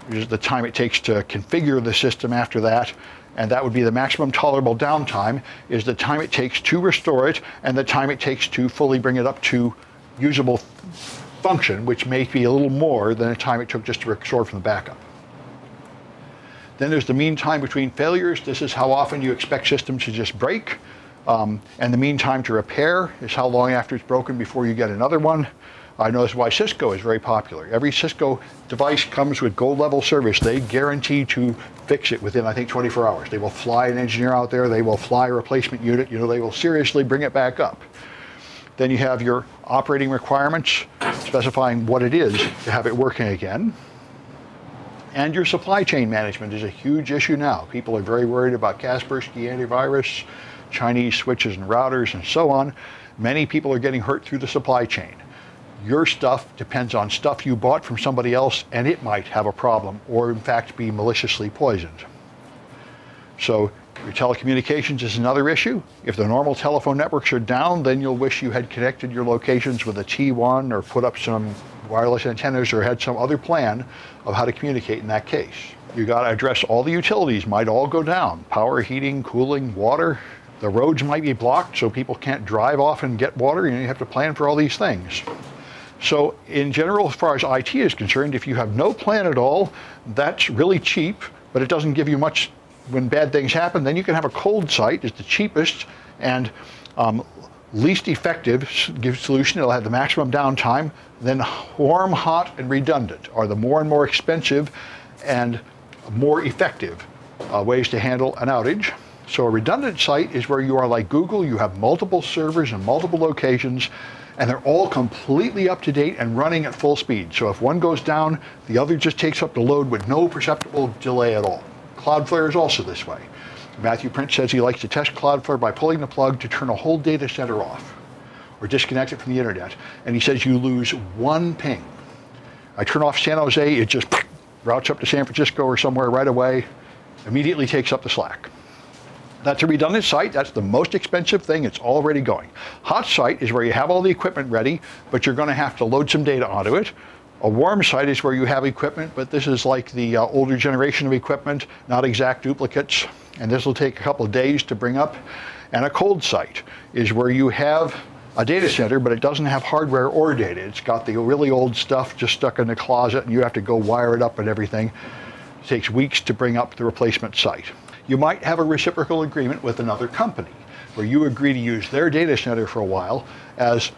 which is the time it takes to configure the system after that. And that would be the maximum tolerable downtime, is the time it takes to restore it and the time it takes to fully bring it up to usable function, which may be a little more than the time it took just to restore from the backup. Then there's the mean time between failures. This is how often you expect systems to just break. And the mean time to repair is how long after it's broken before you get another one. I know that's why Cisco is very popular. Every Cisco device comes with gold level service. They guarantee to fix it within, I think, 24 hours. They will fly an engineer out there. They will fly a replacement unit. You know, they will seriously bring it back up. Then you have your operating requirements, specifying what it is to have it working again. And your supply chain management is a huge issue now. People are very worried about Kaspersky antivirus, Chinese switches and routers, and so on. Many people are getting hurt through the supply chain. Your stuff depends on stuff you bought from somebody else, and it might have a problem or in fact be maliciously poisoned. So your telecommunications is another issue. If the normal telephone networks are down, then you'll wish you had connected your locations with a T1 or put up some wireless antennas or had some other plan of how to communicate in that case. You got to address all the utilities might all go down. Power, heating, cooling, water. The roads might be blocked so people can't drive off and get water. You have to plan for all these things. So in general, as far as IT is concerned, if you have no plan at all, that's really cheap, but it doesn't give you much when bad things happen. Then you can have a cold site. It's the cheapest and least effective solution. It'll have the maximum downtime. Then warm, hot, and redundant are the more and more expensive and more effective ways to handle an outage. So a redundant site is where you are like Google. You have multiple servers in multiple locations, and they're all completely up to date and running at full speed. So if one goes down, the other just takes up the load with no perceptible delay at all. Cloudflare is also this way. Matthew Prince says he likes to test Cloudflare by pulling the plug to turn a whole data center off or disconnect it from the internet. And he says you lose one ping. I turn off San Jose, it just routes up to San Francisco or somewhere right away, immediately takes up the slack. That's a redundant site. That's the most expensive thing. It's already going. Hot site is where you have all the equipment ready, but you're going to have to load some data onto it. A warm site is where you have equipment, but this is like the older generation of equipment, not exact duplicates, and this will take a couple of days to bring up. And a cold site is where you have a data center, but it doesn't have hardware or data. It's got the really old stuff just stuck in the closet, and you have to go wire it up and everything. It takes weeks to bring up the replacement site. You might have a reciprocal agreement with another company where you agree to use their data center for a while as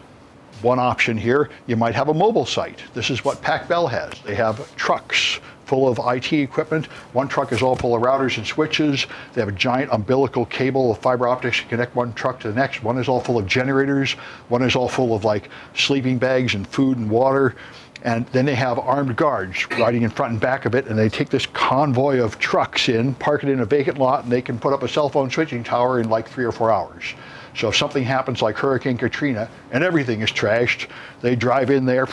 one option here. You might have a mobile site. This is what Pac Bell has. They have trucks full of IT equipment. One truck is all full of routers and switches. They have a giant umbilical cable of fiber optics to connect one truck to the next. One is all full of generators. One is all full of like sleeping bags and food and water. And then they have armed guards riding in front and back of it, and they take this convoy of trucks in, park it in a vacant lot, and they can put up a cell phone switching tower in like 3 or 4 hours. So if something happens like Hurricane Katrina and everything is trashed, they drive in there,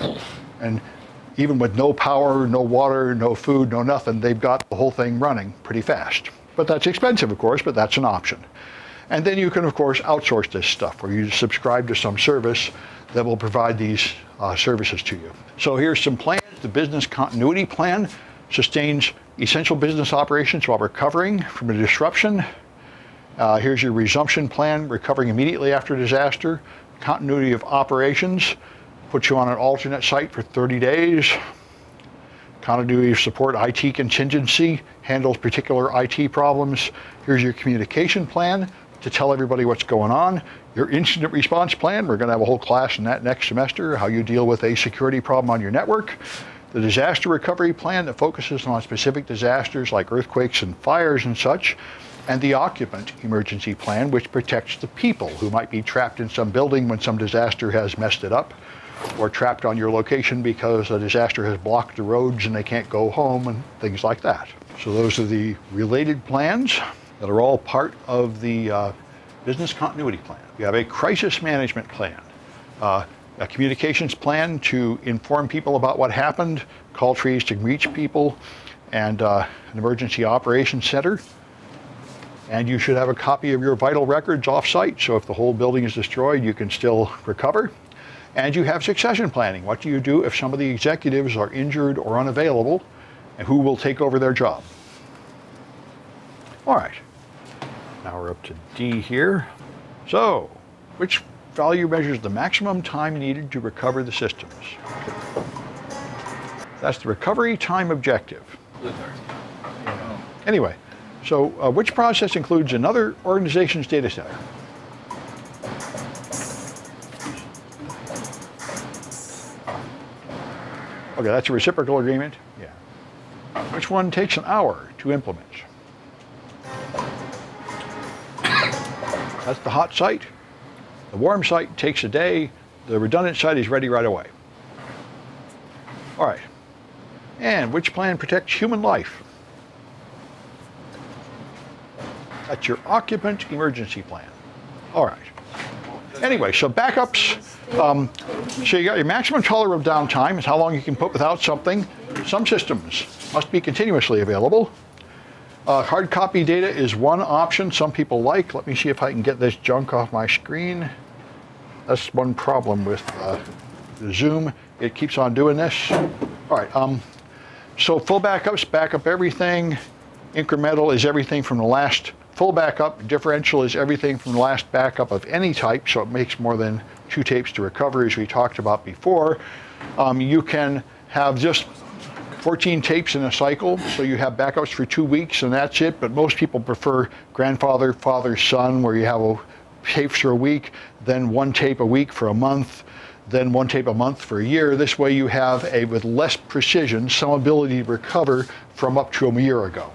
and even with no power, no water, no food, no nothing, they've got the whole thing running pretty fast. But that's expensive, of course, but that's an option. And then you can, of course, outsource this stuff, where you subscribe to some service that will provide these services to you. So here's some plans. The business continuity plan sustains essential business operations while recovering from a disruption. Here's your resumption plan, recovering immediately after disaster. Continuity of operations puts you on an alternate site for 30 days. Continuity of support IT contingency handles particular IT problems. Here's your communication plan to tell everybody what's going on. Your incident response plan, we're going to have a whole class in that next semester, how you deal with a security problem on your network. The disaster recovery plan that focuses on specific disasters like earthquakes and fires and such. And the occupant emergency plan, which protects the people who might be trapped in some building when some disaster has messed it up, or trapped on your location because a disaster has blocked the roads and they can't go home and things like that. So those are the related plans that are all part of the business continuity plan. You have a crisis management plan, a communications plan to inform people about what happened, call trees to reach people, and an emergency operations center. And you should have a copy of your vital records off-site, so if the whole building is destroyed, you can still recover. And you have succession planning. What do you do if some of the executives are injured or unavailable, and who will take over their job? All right, now we're up to D here. So, which value measures the maximum time needed to recover the systems? That's the recovery time objective. Anyway, so which process includes another organization's data center? Okay, that's a reciprocal agreement. Yeah. Which one takes an hour to implement? That's the hot site. The warm site takes a day. The redundant site is ready right away. All right. And which plan protects human life? That's your occupant emergency plan. All right. Anyway, so backups. So you got your maximum tolerable downtime is how long you can put without something. Some systems must be continuously available. Hard copy data is one option some people like. Let me see if I can get this junk off my screen. That's one problem with the Zoom. It keeps on doing this. All right. So full backups, backup everything. Incremental is everything from the last full backup. Differential is everything from the last backup of any type, so it makes more than 2 tapes to recover, as we talked about before. You can have just 14 tapes in a cycle, so you have backups for 2 weeks and that's it, but most people prefer grandfather, father, son, where you have tapes for a week, then 1 tape a week for a month, then 1 tape a month for a year. This way you have, with less precision, some ability to recover from up to a year ago.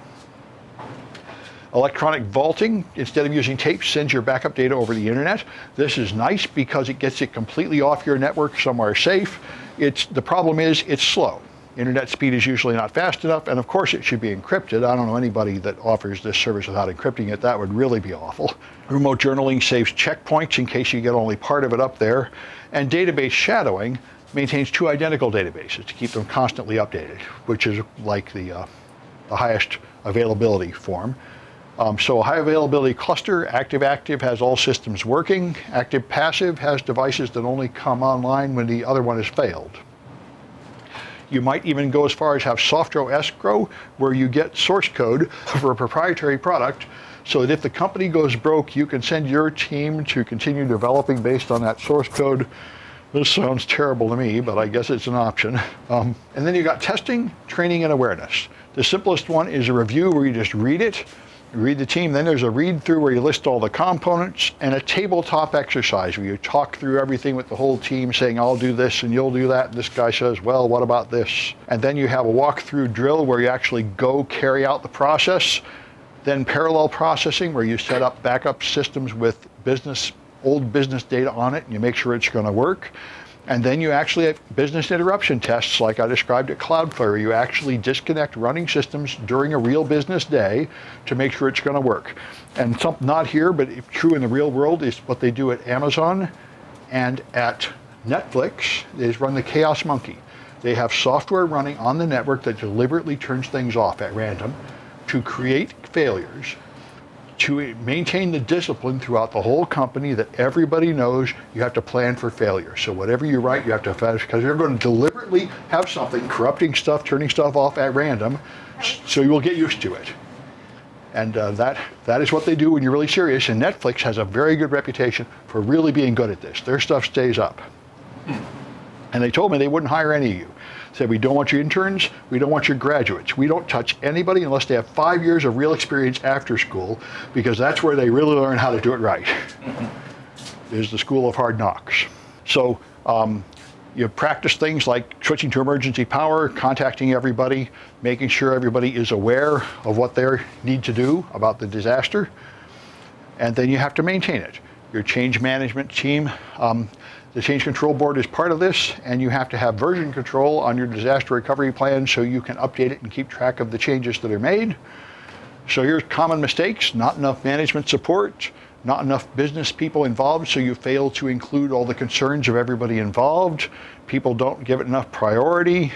Electronic vaulting, instead of using tape, sends your backup data over the internet. This is nice because it gets it completely off your network somewhere safe. The problem is it's slow. Internet speed is usually not fast enough, and of course it should be encrypted. I don't know anybody that offers this service without encrypting it. That would really be awful. Remote journaling saves checkpoints in case you get only part of it up there. And database shadowing maintains 2 identical databases to keep them constantly updated, which is like the highest availability form. So a high availability cluster, active-active, has all systems working. Active-passive has devices that only come online when the other one has failed. You might even go as far as have software escrow, where you get source code for a proprietary product, so that if the company goes broke, you can send your team to continue developing based on that source code. This sounds terrible to me, but I guess it's an option. And then you got testing, training, and awareness. The simplest one is a review where you just read it, you read the team. Then there's a read through where you list all the components, and a tabletop exercise where you talk through everything with the whole team, saying, I'll do this and you'll do that. And this guy says, well, what about this? And then you have a walkthrough drill where you actually go carry out the process. Then parallel processing where you set up backup systems with old business data on it, and you make sure it's going to work. And then you actually have business interruption tests like I described at Cloudflare. You actually disconnect running systems during a real business day to make sure it's going to work. And something not here, but true in the real world, is what they do at Amazon and at Netflix is run the Chaos Monkey. They have software running on the network that deliberately turns things off at random to create failures, to maintain the discipline throughout the whole company that everybody knows you have to plan for failure. So whatever you write, you have to finish, because you're going to deliberately have something corrupting stuff, turning stuff off at random, so you will get used to it. And that is what they do when you're really serious. And Netflix has a very good reputation for really being good at this. Their stuff stays up. And they told me they wouldn't hire any of you. Said, we don't want your interns, we don't want your graduates. We don't touch anybody unless they have 5 years of real experience after school, because that's where they really learn how to do it right. Is the school of hard knocks. So you practice things like switching to emergency power, contacting everybody, making sure everybody is aware of what they need to do about the disaster, and then you have to maintain it. Your change management team, the change control board is part of this, and you have to have version control on your disaster recovery plan so you can update it and keep track of the changes that are made. So here's common mistakes: not enough management support, not enough business people involved, so you fail to include all the concerns of everybody involved. People don't give it enough priority.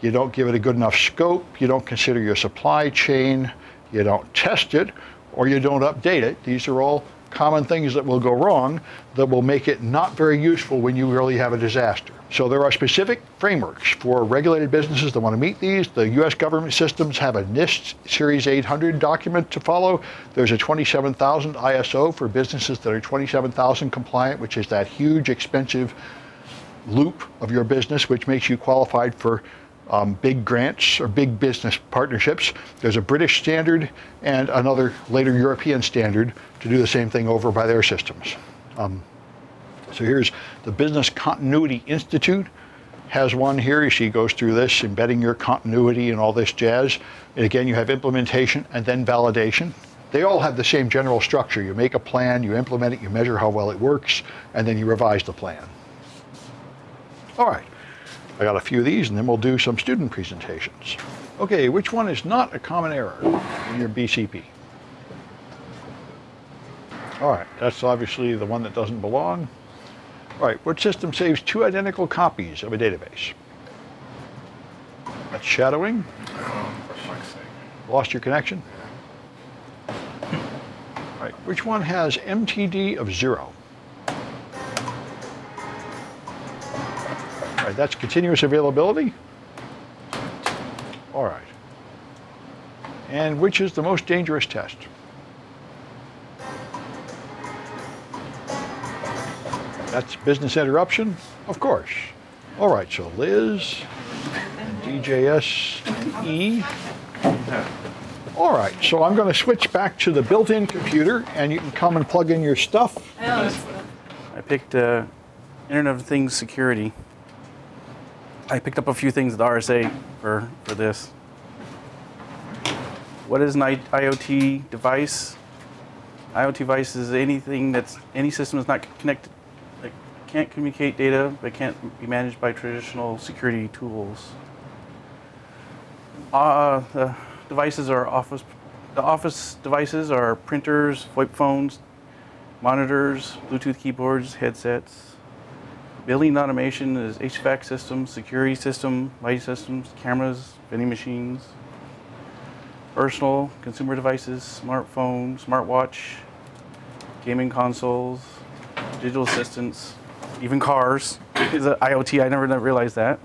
You don't give it a good enough scope. You don't consider your supply chain. You don't test it, or you don't update it. These are all common things that will go wrong that will make it not very useful when you really have a disaster. So there are specific frameworks for regulated businesses that want to meet these. The US government systems have a NIST Series 800 document to follow. There's a 27000 ISO for businesses that are 27000 compliant, which is that huge expensive loop of your business, which makes you qualified for big grants or big business partnerships. There's a British standard and another later European standard to do the same thing over by their systems. So here's the Business Continuity Institute has one here. She goes through this, embedding your continuity and all this jazz. And again, you have implementation and then validation. They all have the same general structure. You make a plan, you implement it, you measure how well it works, and then you revise the plan. All right. I got a few of these, and then we'll do some student presentations. Okay, which one is not a common error in your BCP? All right, that's obviously the one that doesn't belong. All right, what system saves 2 identical copies of a database? That's shadowing. For fuck's sake. Lost your connection? All right, which one has MTD of 0? All right, that's continuous availability. All right. And which is the most dangerous test? That's business interruption, of course. All right, so Liz, DJSE. All right, so I'm going to switch back to the built-in computer, and you can come and plug in your stuff. I picked Internet of Things security. I picked up a few things at RSA for this. What is an IoT device? IoT device is anything that's any system that's not connected, that can't communicate data, but can't be managed by traditional security tools. The devices are office devices are printers, VoIP phones, monitors, Bluetooth keyboards, headsets. Building automation is HVAC systems, security system, light systems, cameras, vending machines. Personal consumer devices, smartphone, smartwatch, gaming consoles, digital assistants, even cars is an IoT. I never realized that.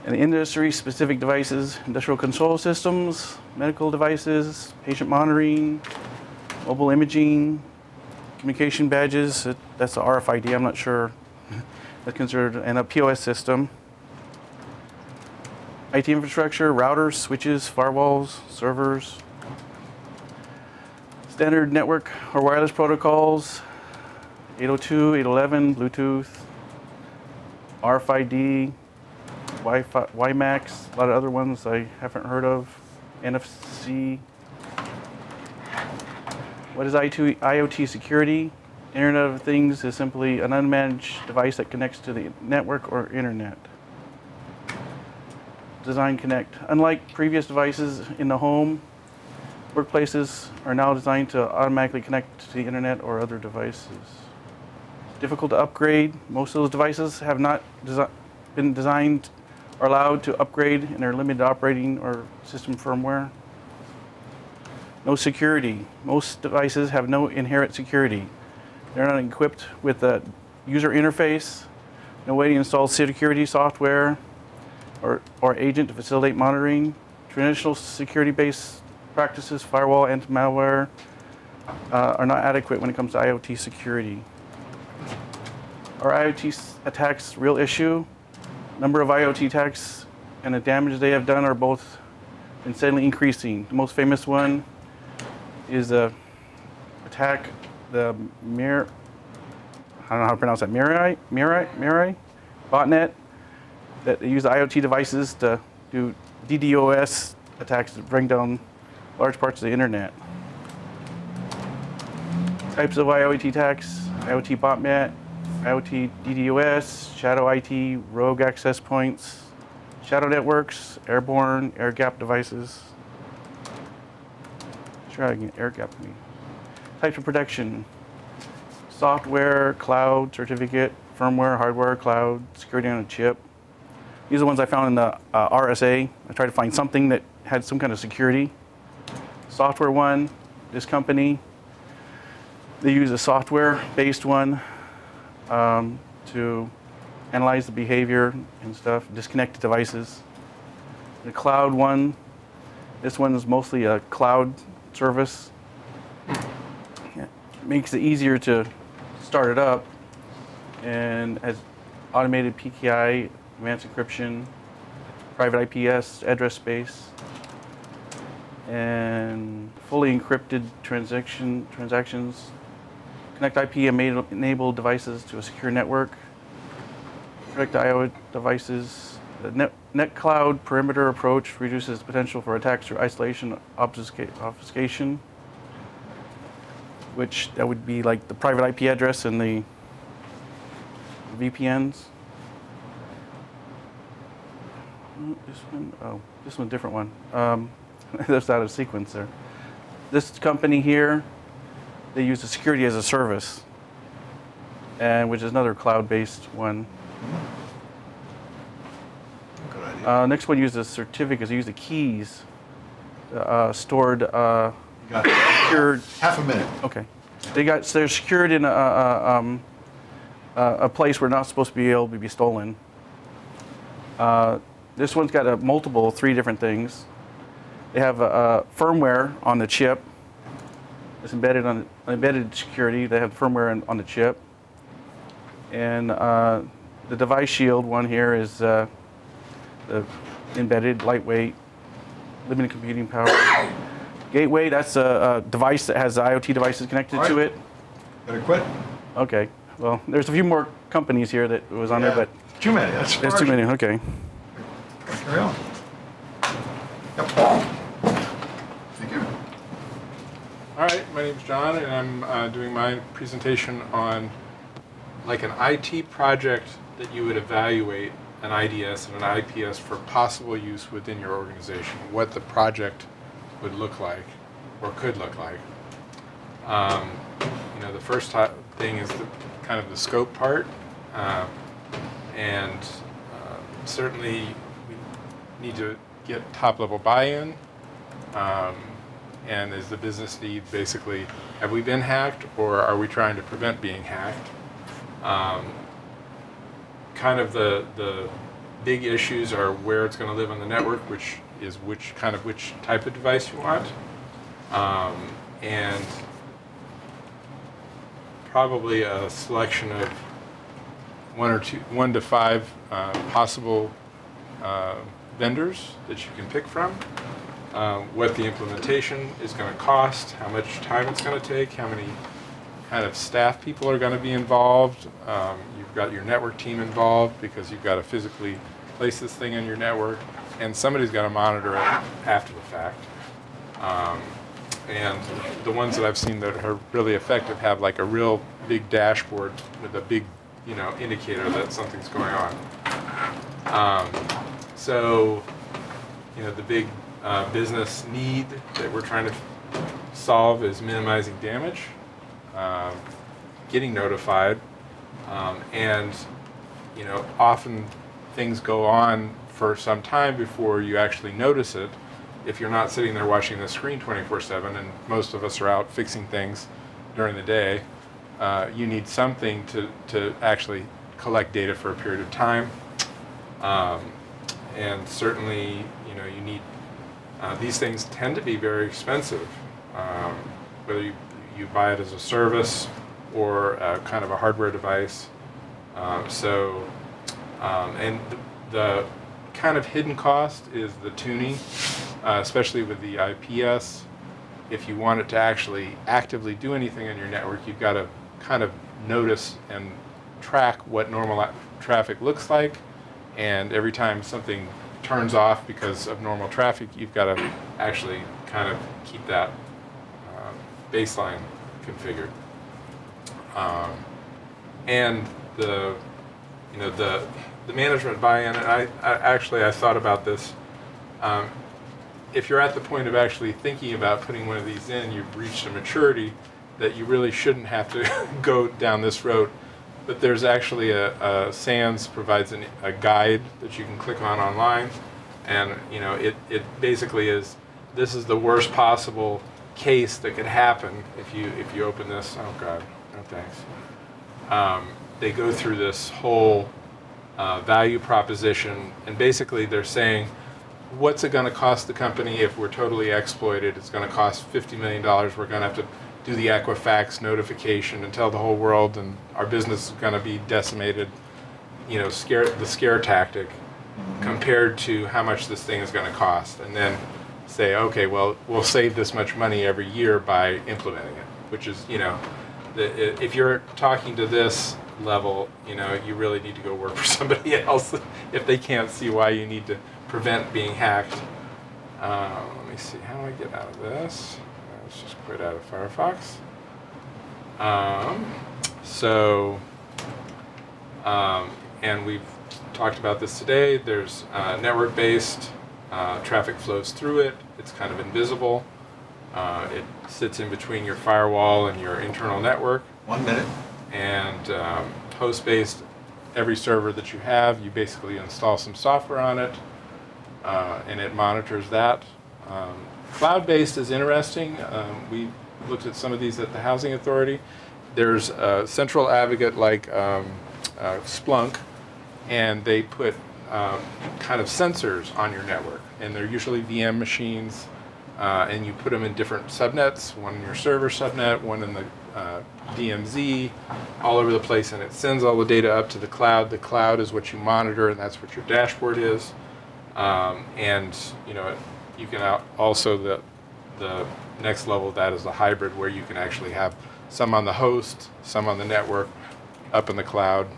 And industry-specific devices, industrial control systems, medical devices, patient monitoring, mobile imaging, communication badges. That's the RFID. I'm not sure that's considered, and a POS system. IT infrastructure, routers, switches, firewalls, servers. Standard network or wireless protocols, 802, 811, Bluetooth, RFID, Wi-Fi, WiMAX, a lot of other ones I haven't heard of, NFC. What is IoT security? Internet of Things is simply an unmanaged device that connects to the network or internet. Design Connect. Unlike previous devices in the home, workplaces are now designed to automatically connect to the internet or other devices. Difficult to upgrade. Most of those devices have not been designed or allowed to upgrade in their limited operating or system firmware. No security. Most devices have no inherent security. They're not equipped with a user interface, no way to install security software or agent to facilitate monitoring. Traditional security-based practices, firewall, anti-malware, are not adequate when it comes to IoT security. Are IoT attacks a real issue? Number of IoT attacks and the damage they have done are both insanely increasing. The most famous one is the attack, the I don't know how to pronounce that, Mirai botnet, that they use IoT devices to do DDoS attacks to bring down large parts of the internet. Types of IoT attacks: IoT botnet, IoT DDoS, shadow IT, rogue access points, shadow networks, airborne, air-gapped devices. Try again, air-gapped me. Types of protection: software, cloud, certificate, firmware, hardware, cloud, security on a chip. These are the ones I found in the RSA. I tried to find something that had some kind of security. Software one, this company, they use a software-based one to analyze the behavior and stuff, disconnect the devices. The cloud one, this one is mostly a cloud service. It makes it easier to start it up and has automated PKI, advanced encryption, private IPS address space, and fully encrypted transactions. Connect IP enabled devices to a secure network. Protect IO devices. The net cloud perimeter approach reduces the potential for attacks through isolation, obfuscation, which that would be like the private IP address and the VPNs. This one's a different one. That's out of sequence there. This company here, they use the security as a service, and which is another cloud-based one. Good idea. Next one uses certificates. They use the keys stored. You got Secured. half a minute. Okay. They're secured in a place where not supposed to be able to be stolen. This one's got three different things. They have firmware on the chip. It's embedded on embedded security. They have firmware on the chip. And the device shield one here is the embedded, lightweight, limited computing power. Gateway, that's a device that has IoT devices connected to it. Better quit? Okay. Well, there's a few more companies here that was on there, but Too many. there's too many. Okay. Carry on. Yep. All right, my name's John, and I'm doing my presentation on like an IT project that you would evaluate an IDS and an IPS for possible use within your organization, what the project would look like or could look like. You know, the first thing is kind of the scope part, and certainly we need to get top-level buy-in. And is the business need basically, have we been hacked or are we trying to prevent being hacked? Kind of the big issues are where it's going to live on the network, which is which type of device you want, and probably a selection of 1 to 5 possible vendors that you can pick from. What the implementation is going to cost, how much time it's going to take, how many kind of staff people are going to be involved. You've got your network team involved because you've got to physically place this thing in your network, and somebody's got to monitor it after the fact. And the ones that I've seen that are really effective have like a real big dashboard with a big, you know, indicator that something's going on. So, you know, the big business need that we're trying to solve is minimizing damage, getting notified, and you know, often things go on for some time before you actually notice it. If you're not sitting there watching the screen 24/7, and most of us are out fixing things during the day, you need something to actually collect data for a period of time, and certainly, you know, you need. These things tend to be very expensive, whether you buy it as a service or kind of a hardware device. And the kind of hidden cost is the tuning, especially with the IPS. If you want it to actually actively do anything on your network, you've got to kind of notice and track what normal traffic looks like, and every time something turns off because of normal traffic, you've got to actually kind of keep that baseline configured. And the management buy-in. And I thought about this. If you're at the point of actually thinking about putting one of these in, you've reached a maturity that you really shouldn't have to go down this road. But there's actually SANS provides a guide that you can click on online, and you know it basically is, this is the worst possible case that could happen if you open this. Oh God, no thanks. They go through this whole value proposition, and basically they're saying, what's it going to cost the company if we're totally exploited? It's going to cost $50 million. We're going to have to do the Equifax notification and tell the whole world, and our business is going to be decimated. You know, the scare tactic, compared to how much this thing is going to cost, and then say, okay, well, we'll save this much money every year by implementing it. Which is, you know, if you're talking to this level, you know, you really need to go work for somebody else if they can't see why you need to prevent being hacked. Let me see, how do I get out of this? Let's just quit out of Firefox. And we've talked about this today. There's network-based, traffic flows through it. It's kind of invisible. It sits in between your firewall and your internal network. 1 minute. And host-based, every server that you have, you basically install some software on it, and it monitors that. Cloud-based is interesting. We looked at some of these at the Housing Authority. There's a central advocate like Splunk, and they put kind of sensors on your network, and they're usually VM machines, and you put them in different subnets, one in your server subnet, one in the DMZ, all over the place, and it sends all the data up to the cloud. The cloud is what you monitor, and that's what your dashboard is. And you know, you can also the next level of that is the hybrid, where you can actually have some on the host, some on the network, up in the cloud.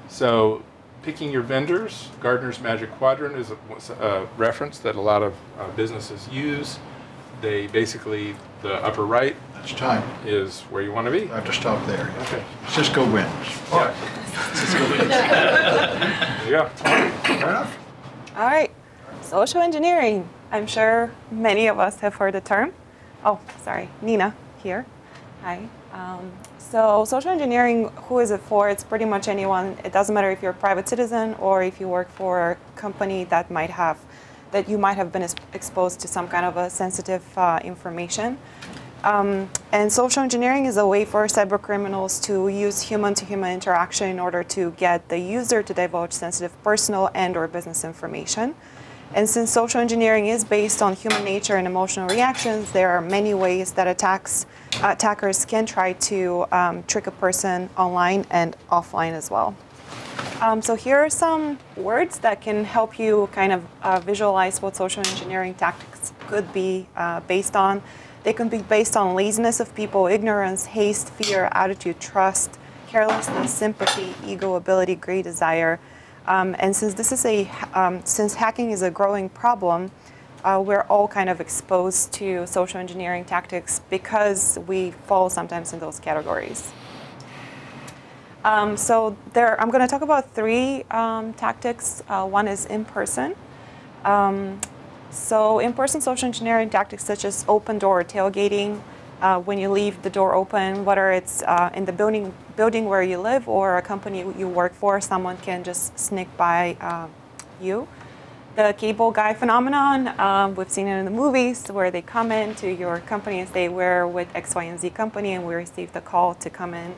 So picking your vendors, Gartner's Magic Quadrant is a reference that a lot of businesses use. they basically, the upper right That's time. is where you want to be. I have to stop there. Okay. Cisco wins. All right. There you go. Fair enough. All right, social engineering. I'm sure many of us have heard the term. Oh, sorry, Nina here. Hi. So social engineering, who is it for? It's pretty much anyone. It doesn't matter if you're a private citizen or if you work for a company that you might have been exposed to some kind of a sensitive information. And social engineering is a way for cyber criminals to use human-to-human interaction in order to get the user to divulge sensitive personal and/or business information. And since social engineering is based on human nature and emotional reactions, there are many ways that attackers can try to trick a person online and offline as well. So here are some words that can help you kind of visualize what social engineering tactics could be based on. They can be based on laziness of people, ignorance, haste, fear, attitude, trust, carelessness, sympathy, ego, ability, greed, desire. And since since hacking is a growing problem, we're all kind of exposed to social engineering tactics because we fall sometimes in those categories. I'm going to talk about three tactics. One is in-person. So in-person social engineering tactics such as open door tailgating, when you leave the door open, whether it's in the building where you live or a company you work for, someone can just sneak by you. The cable guy phenomenon, we've seen it in the movies where they come into your company and say, we're with X, Y, and Z company, and we received a call to come in.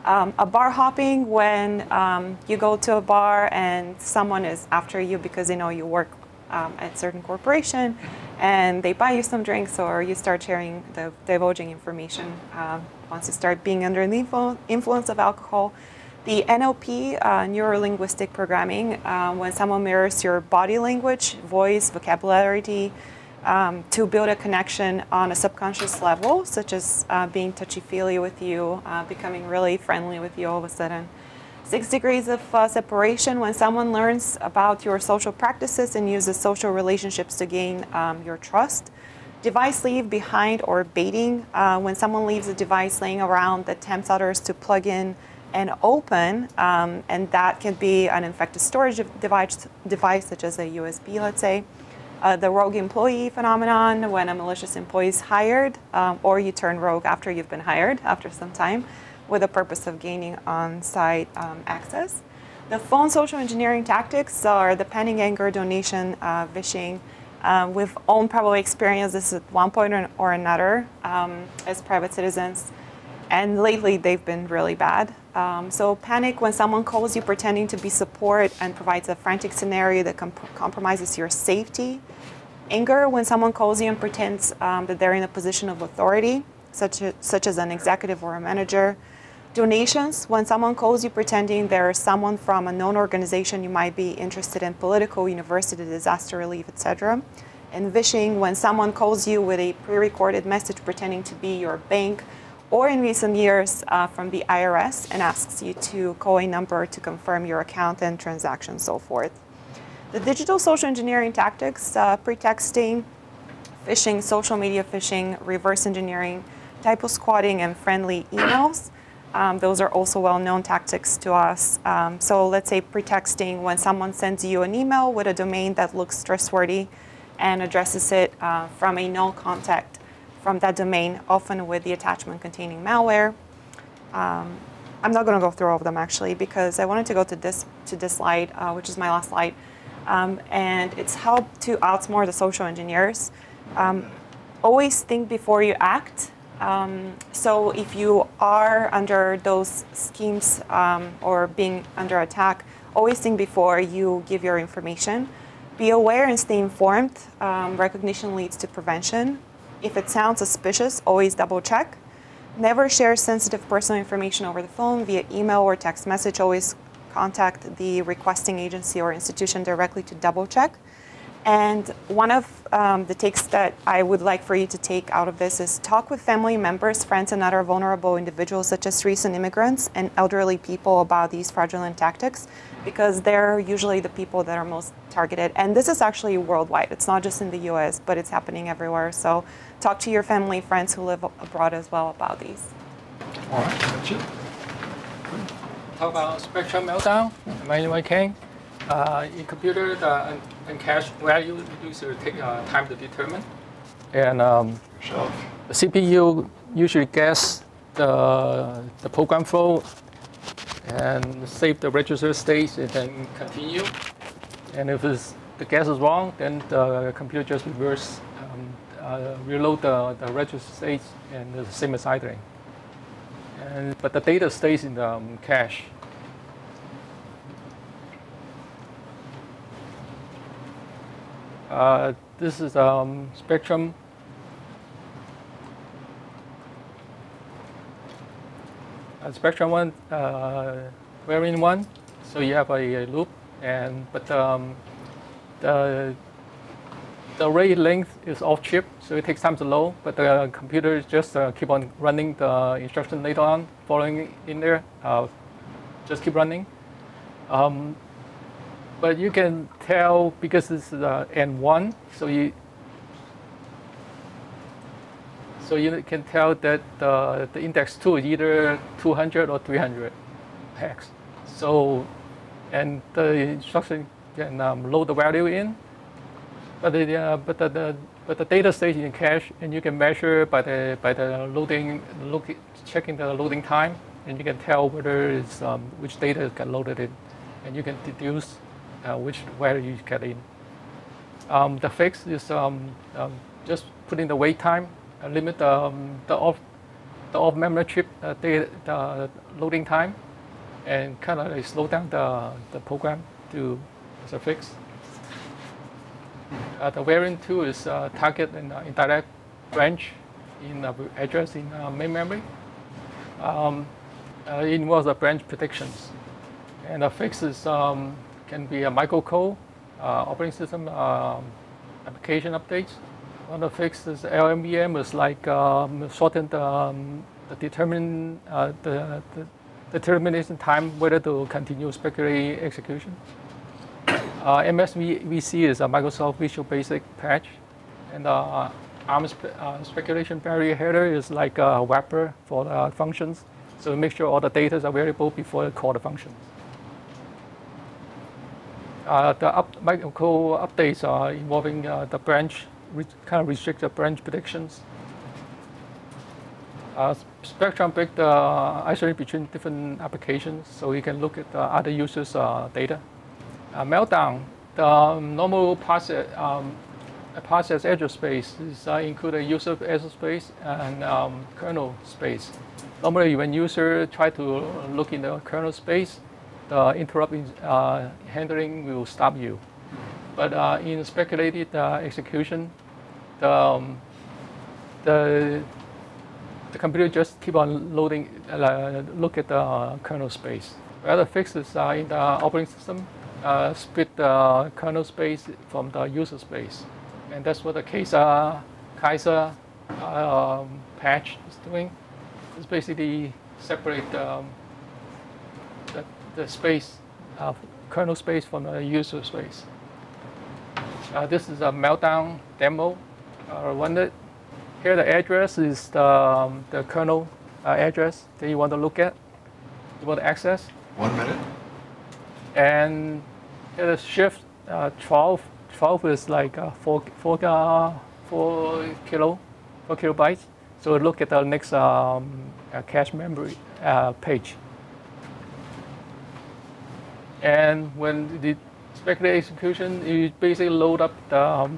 A bar hopping, when you go to a bar and someone is after you because they know you work at a certain corporation, and they buy you some drinks, or you start sharing the divulging information once you start being under the influence of alcohol. The NLP, neuro-linguistic programming, when someone mirrors your body language, voice, vocabulary, to build a connection on a subconscious level, such as being touchy-feely with you, becoming really friendly with you all of a sudden. 6 degrees of separation, when someone learns about your social practices and uses social relationships to gain your trust. Device leave behind or baiting, when someone leaves a device laying around that tempts others to plug in and open, and that can be an infected storage device such as a USB, let's say. The rogue employee phenomenon, when a malicious employee is hired, or you turn rogue after you've been hired after some time, with the purpose of gaining on-site access. The phone social engineering tactics are the panic, anger, donation, phishing. We've all probably experienced this at one point or another as private citizens, and lately they've been really bad. So panic, when someone calls you pretending to be support and provides a frantic scenario that compromises your safety. Anger, when someone calls you and pretends that they're in a position of authority, such as an executive or a manager. Donations, when someone calls you pretending they're someone from a known organization you might be interested in, political, university, disaster relief, etc. And phishing, when someone calls you with a pre-recorded message pretending to be your bank, or in recent years from the IRS, and asks you to call a number to confirm your account and transactions, so forth. The digital social engineering tactics, pretexting, phishing, social media phishing, reverse engineering, typo squatting, and friendly emails. Those are also well-known tactics to us. So let's say pretexting, when someone sends you an email with a domain that looks trustworthy and addresses it from a known contact from that domain, often with the attachment containing malware. I'm not going to go through all of them actually, because I wanted to go to this slide, which is my last slide, and it's how to outsmart the social engineers. Always think before you act. So if you are under those schemes or being under attack, always think before you give your information. Be aware and stay informed. Recognition leads to prevention. If it sounds suspicious, always double check. Never share sensitive personal information over the phone, via email or text message. Always contact the requesting agency or institution directly to double check. And one of the takes that I would like for you to take out of this is talk with family members, friends, and other vulnerable individuals such as recent immigrants and elderly people about these fraudulent tactics, because they're usually the people that are most targeted. And this is actually worldwide. It's not just in the US, but it's happening everywhere. So talk to your family, friends who live abroad as well about these. All right, that's it. Talk about spectrum meltdown, manual king. In computer, the uncached value usually take time to determine. And the CPU usually guess the program flow and save the register state and then continue. And if the guess is wrong, then the computer just reverse, reload the register state and the same as idling. But the data stays in the cache. This is spectrum. Spectrum one, variant one. So you have a loop, but the array length is off chip, so it takes time to load. But the computer just keep on running the instruction later on, following in there. Just keep running. But you can tell because this is N1, so you can tell that the index 2 is either 200 or 300 hex. So, and the instruction can load the value in, but the data stays in cache, and you can measure by the loading, checking the loading time, and you can tell whether it's which data got loaded in, and you can deduce which value you get in. The fix is just putting the wait time, limit the off memory chip the loading time, and kind of slow down the program to as a fix. The variant 2 is target and indirect branch in address in main memory. It involves the branch predictions, and the fix is can be a microcode, operating system application updates. One of the fixes LMVM is like shorten the determination time whether to continue speculative execution. MSVC is a Microsoft Visual Basic patch, and ARM speculation barrier header is like a wrapper for the functions, so make sure all the data are available before you call the function. The microcode updates are involving the branch, kind of restrict the branch predictions. Spectrum break the isolate between different applications, so you can look at other users' data. Meltdown, the normal process address space is include a user address space and kernel space. Normally, when user try to look in the kernel space, the interrupt handling will stop you. But in speculated execution, the computer just keep on loading, look at the kernel space. The other fixes in the operating system split the kernel space from the user space, and that's what the CISSP patch is doing. It's basically separate the space, kernel space from the user space. This is a meltdown demo. Run it. Here the address is the kernel address that you want to look at, you want to access. 1 minute. And here the shift 12. 12 is like 4 kilobytes. So look at the next cache memory page. And when the speculative execution, you basically load up the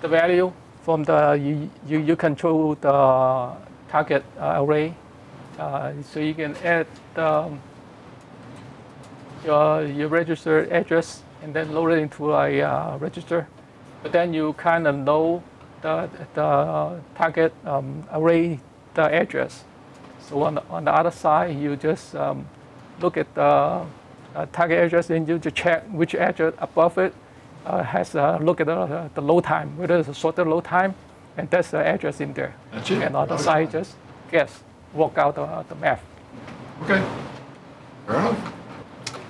value from the you control the target array, so you can add your register address and then load it into a register. But then you kind of know the target array, the address. So on the other side, you just look at the target address and you just check which address above it has look at the load time, whether it's a shorter load time, and that's the address in there. That's it? And on the Okay. side, just guess, work out the math. Okay. Fair enough.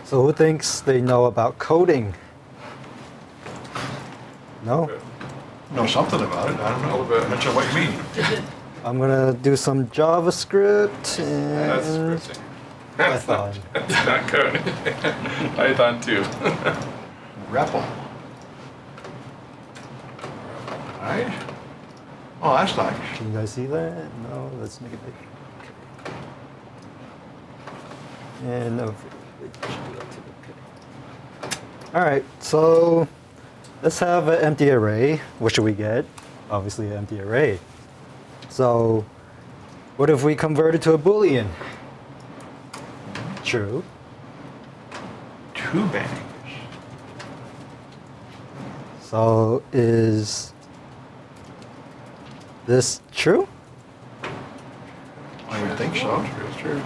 So who thinks they know about coding? No? Know something about it. I don't know. A little bit. I'm not sure what you mean. I'm gonna do some JavaScript That's and scripting. Python. That's not coding. Python too. REPL. Right? Oh, that's nice. Can you guys see that? No, let's make it big. And all right, so let's have an empty array. What should we get? Obviously, an empty array. So, what if we convert it to a Boolean? True. Two bangs. So, is this true? I would think so. It's true.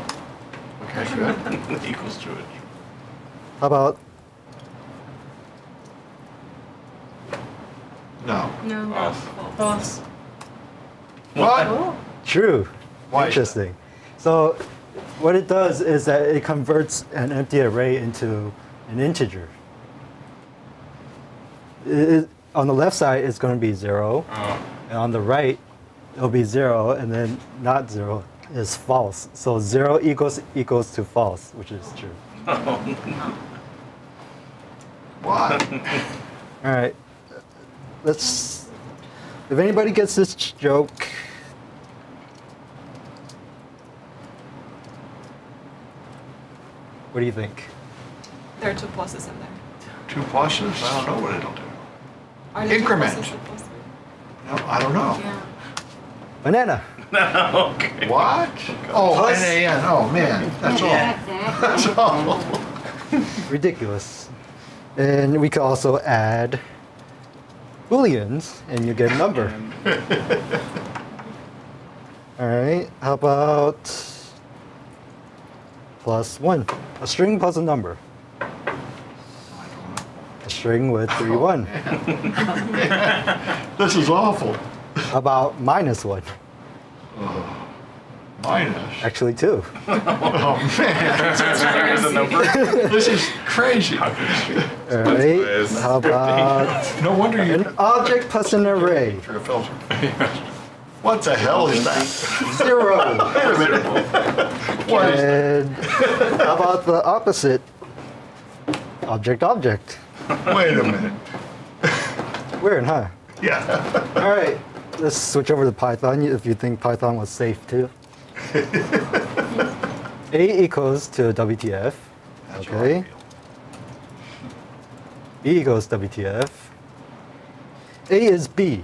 Okay, good. Equals to it. How about No. No. False. What? true? Why is that? Interesting. So, what it does is that it converts an empty array into an integer. On the left side, it's going to be 0. Oh. And on the right, it'll be 0, and then not 0 is false. So 0 equals to false, which is true. What? All right. Let's. If anybody gets this joke, what do you think? There are two pluses in there. Two pluses? I don't know what it'll do. Are there two Increment. pluses supposed to be? No, I don't know. Yeah. Banana. Okay. What? Oh, Plus- NaN. Oh, man. That's all. That's all. Ridiculous. And we could also add Booleans, and you get a number. All right. How about +1? A string plus a number. A string with 3, 1. This is awful. How about -1? Minus. Actually, 2. Oh, man. There's a number. This is crazy. All right. How about No wonder you. an object plus an array? Through a filter. What the hell is that? 0. Wait a minute. What is that? And how about the opposite? Object, object. Wait a minute. Weird, huh? Yeah. All right. Let's switch over to Python if you think Python was safe too. A equals to WTF. That's Okay. right. B equals WTF. A is B.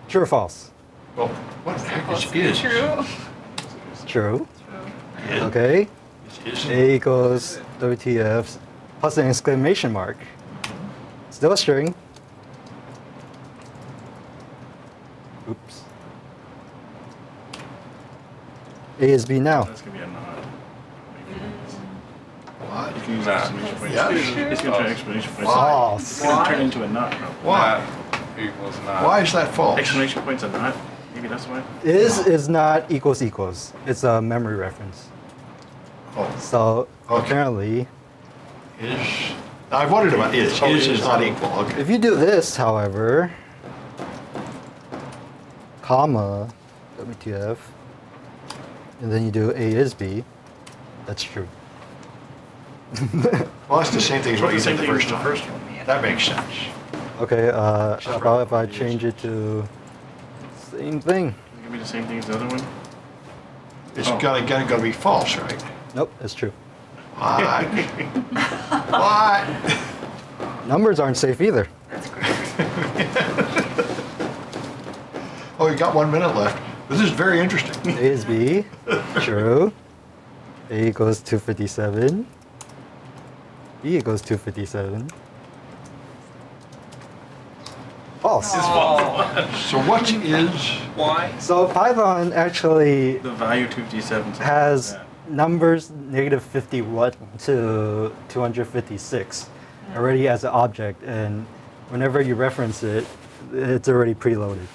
True or false? Well, what the heck is? True. True. Is. Okay. Is. A equals WTF plus an exclamation mark. Still a string. Oops. A is B now. That's gonna be a not. What? You can use exclamation points. Yeah. It's gonna turn exclamation points. False. It's gonna turn into a not. Bro. Why? Equals not. Why is that false? Exclamation points a not. Maybe that's why. Is not equals equals. It's a memory reference. Oh, So Okay. apparently, is. I wondered about is. Oh, Is is. not equal. Okay. if you do this, however, comma, WTF, and then you do A is B, that's true. Well, that's the same thing as what you Same did the thing first as the time. first one. That makes sense. Okay, how about if I change it to same thing? It's gonna be the same thing as the other one. It's Oh. gonna be false, right? Nope, it's true. What? What? Numbers aren't safe either. Oh, you got 1 minute left. This is very interesting. A is B, true. A equals 257. B equals 257. False. So what is? Why? So Python actually The value 257 has numbers -51 to 256 already as an object, and whenever you reference it, it's already preloaded.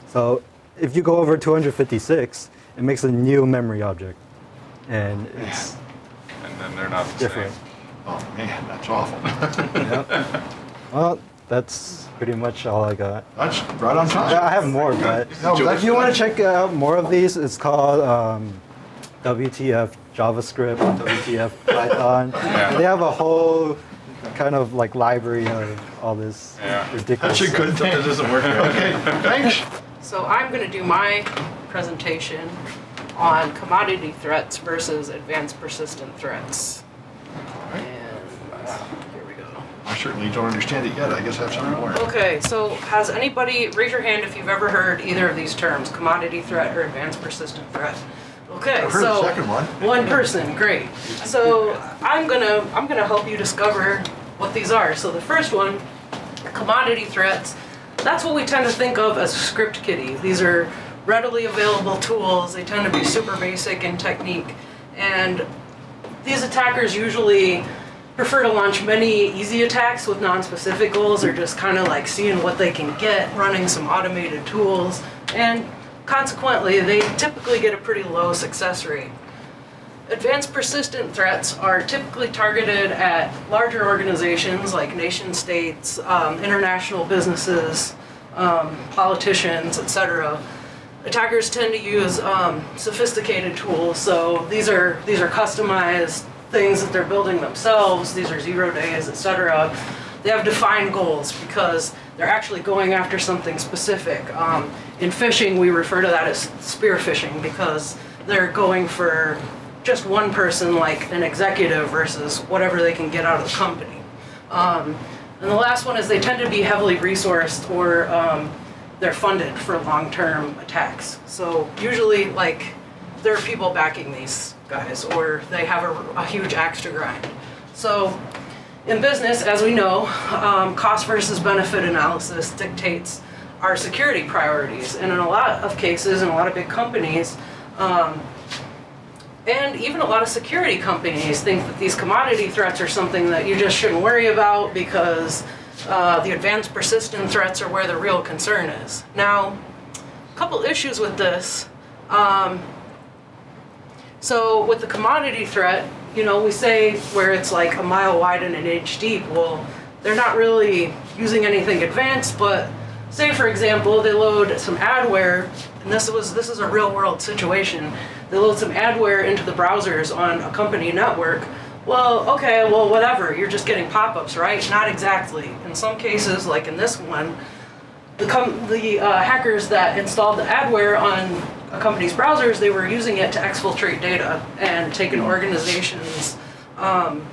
So if you go over 256, it makes a new memory object, and it's And then they're not the different. same. Oh man, that's awful. Yep. Well, that's pretty much all I got. That's right on time. Yeah, I have more, but if you want to check out more of these, it's called WTF JavaScript, WTF Python. Yeah. They have a whole kind of like library of all this ridiculous That's a good thing. It doesn't work right. Okay, thanks. So I'm going to do my presentation on commodity threats versus advanced persistent threats. And here we go. I certainly don't understand it yet. I guess I have something more. Okay, so has anybody, raise your hand if you've ever heard either of these terms, commodity threat or advanced persistent threat. Okay, I've heard so the second one. one person, great. So I'm gonna help you discover what these are. So the first one, commodity threats, that's what we tend to think of as script kiddie. These are readily available tools. They tend to be super basic in technique. And these attackers usually prefer to launch many easy attacks with non-specific goals, or just kind of like seeing what they can get, running some automated tools. And consequently, they typically get a pretty low success rate. Advanced persistent threats are typically targeted at larger organizations like nation states, international businesses, politicians, etc. Attackers tend to use sophisticated tools, so these are customized things that they're building themselves. These are 0 days, etc. They have defined goals because they're actually going after something specific. In phishing, we refer to that as spear phishing because they're going for just one person, like an executive, versus whatever they can get out of the company. And the last one is they tend to be heavily resourced, or they're funded for long-term attacks. So usually, like, there are people backing these guys, or they have a huge axe to grind. So in business, as we know, cost versus benefit analysis dictates our security priorities. And in a lot of cases, in a lot of big companies, and even a lot of security companies think that these commodity threats are something that you just shouldn't worry about because the advanced persistent threats are where the real concern is. Now, a couple issues with this. So with the commodity threat, you know, we say where it's like a mile wide and an inch deep. Well, they're not really using anything advanced, but say for example, they load some adware, and this is a real world situation. They load some adware into the browsers on a company network. Well, okay, well, whatever, you're just getting pop-ups, right? Not exactly. In some cases, like in this one, the hackers that installed the adware on a company's browsers, they were using it to exfiltrate data and take an organization's,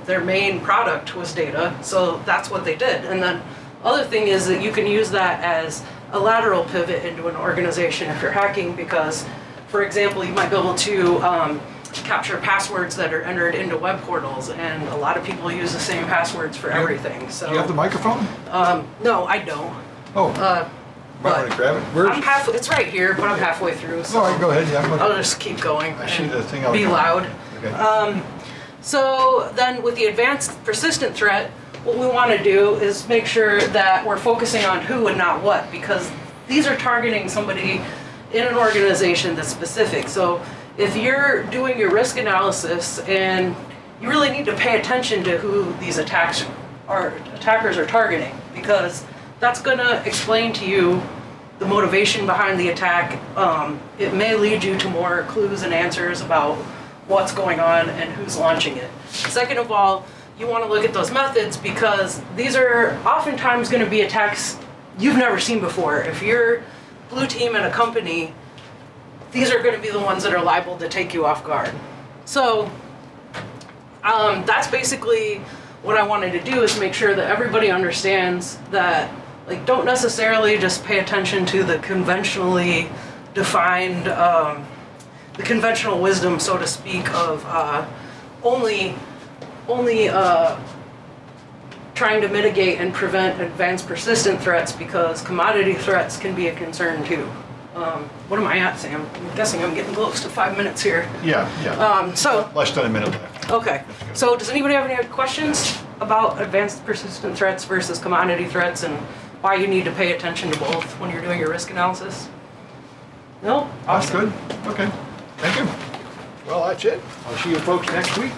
their main product was data, so that's what they did. And then other thing is that you can use that as a lateral pivot into an organization if you're hacking, because, for example, you might be able to capture passwords that are entered into web portals, and a lot of people use the same passwords for everything. So Do you have the microphone? no, I don't. Oh, might want to grab it. I'm halfway. It's right here, but I'm halfway through. So all right, go ahead. Yeah, I'll just keep going. I see and the thing. Be loud. Okay. So then, with the advanced persistent threat, what we want to do is make sure that we're focusing on who and not what, because these are targeting somebody in an organization that's specific. So if you're doing your risk analysis, and you really need to pay attention to who these attackers are targeting, because that's going to explain to you the motivation behind the attack. It may lead you to more clues and answers about what's going on and who's launching it. Second of all, you want to look at those methods, because these are oftentimes going to be attacks you've never seen before. If you're blue team in a company, these are going to be the ones that are liable to take you off guard. So that's basically what I wanted to do, is make sure that everybody understands that, like, don't necessarily just pay attention to the conventionally defined, the conventional wisdom, so to speak, of only trying to mitigate and prevent advanced persistent threats, because commodity threats can be a concern too. What am I at, Sam? I'm guessing I'm getting close to 5 minutes here. Yeah. So Less than a minute left. Okay. So does anybody have any questions about advanced persistent threats versus commodity threats, and why you need to pay attention to both when you're doing your risk analysis. No, That's awesome. good. Okay. Thank you. Well, that's it. I'll see you folks next week.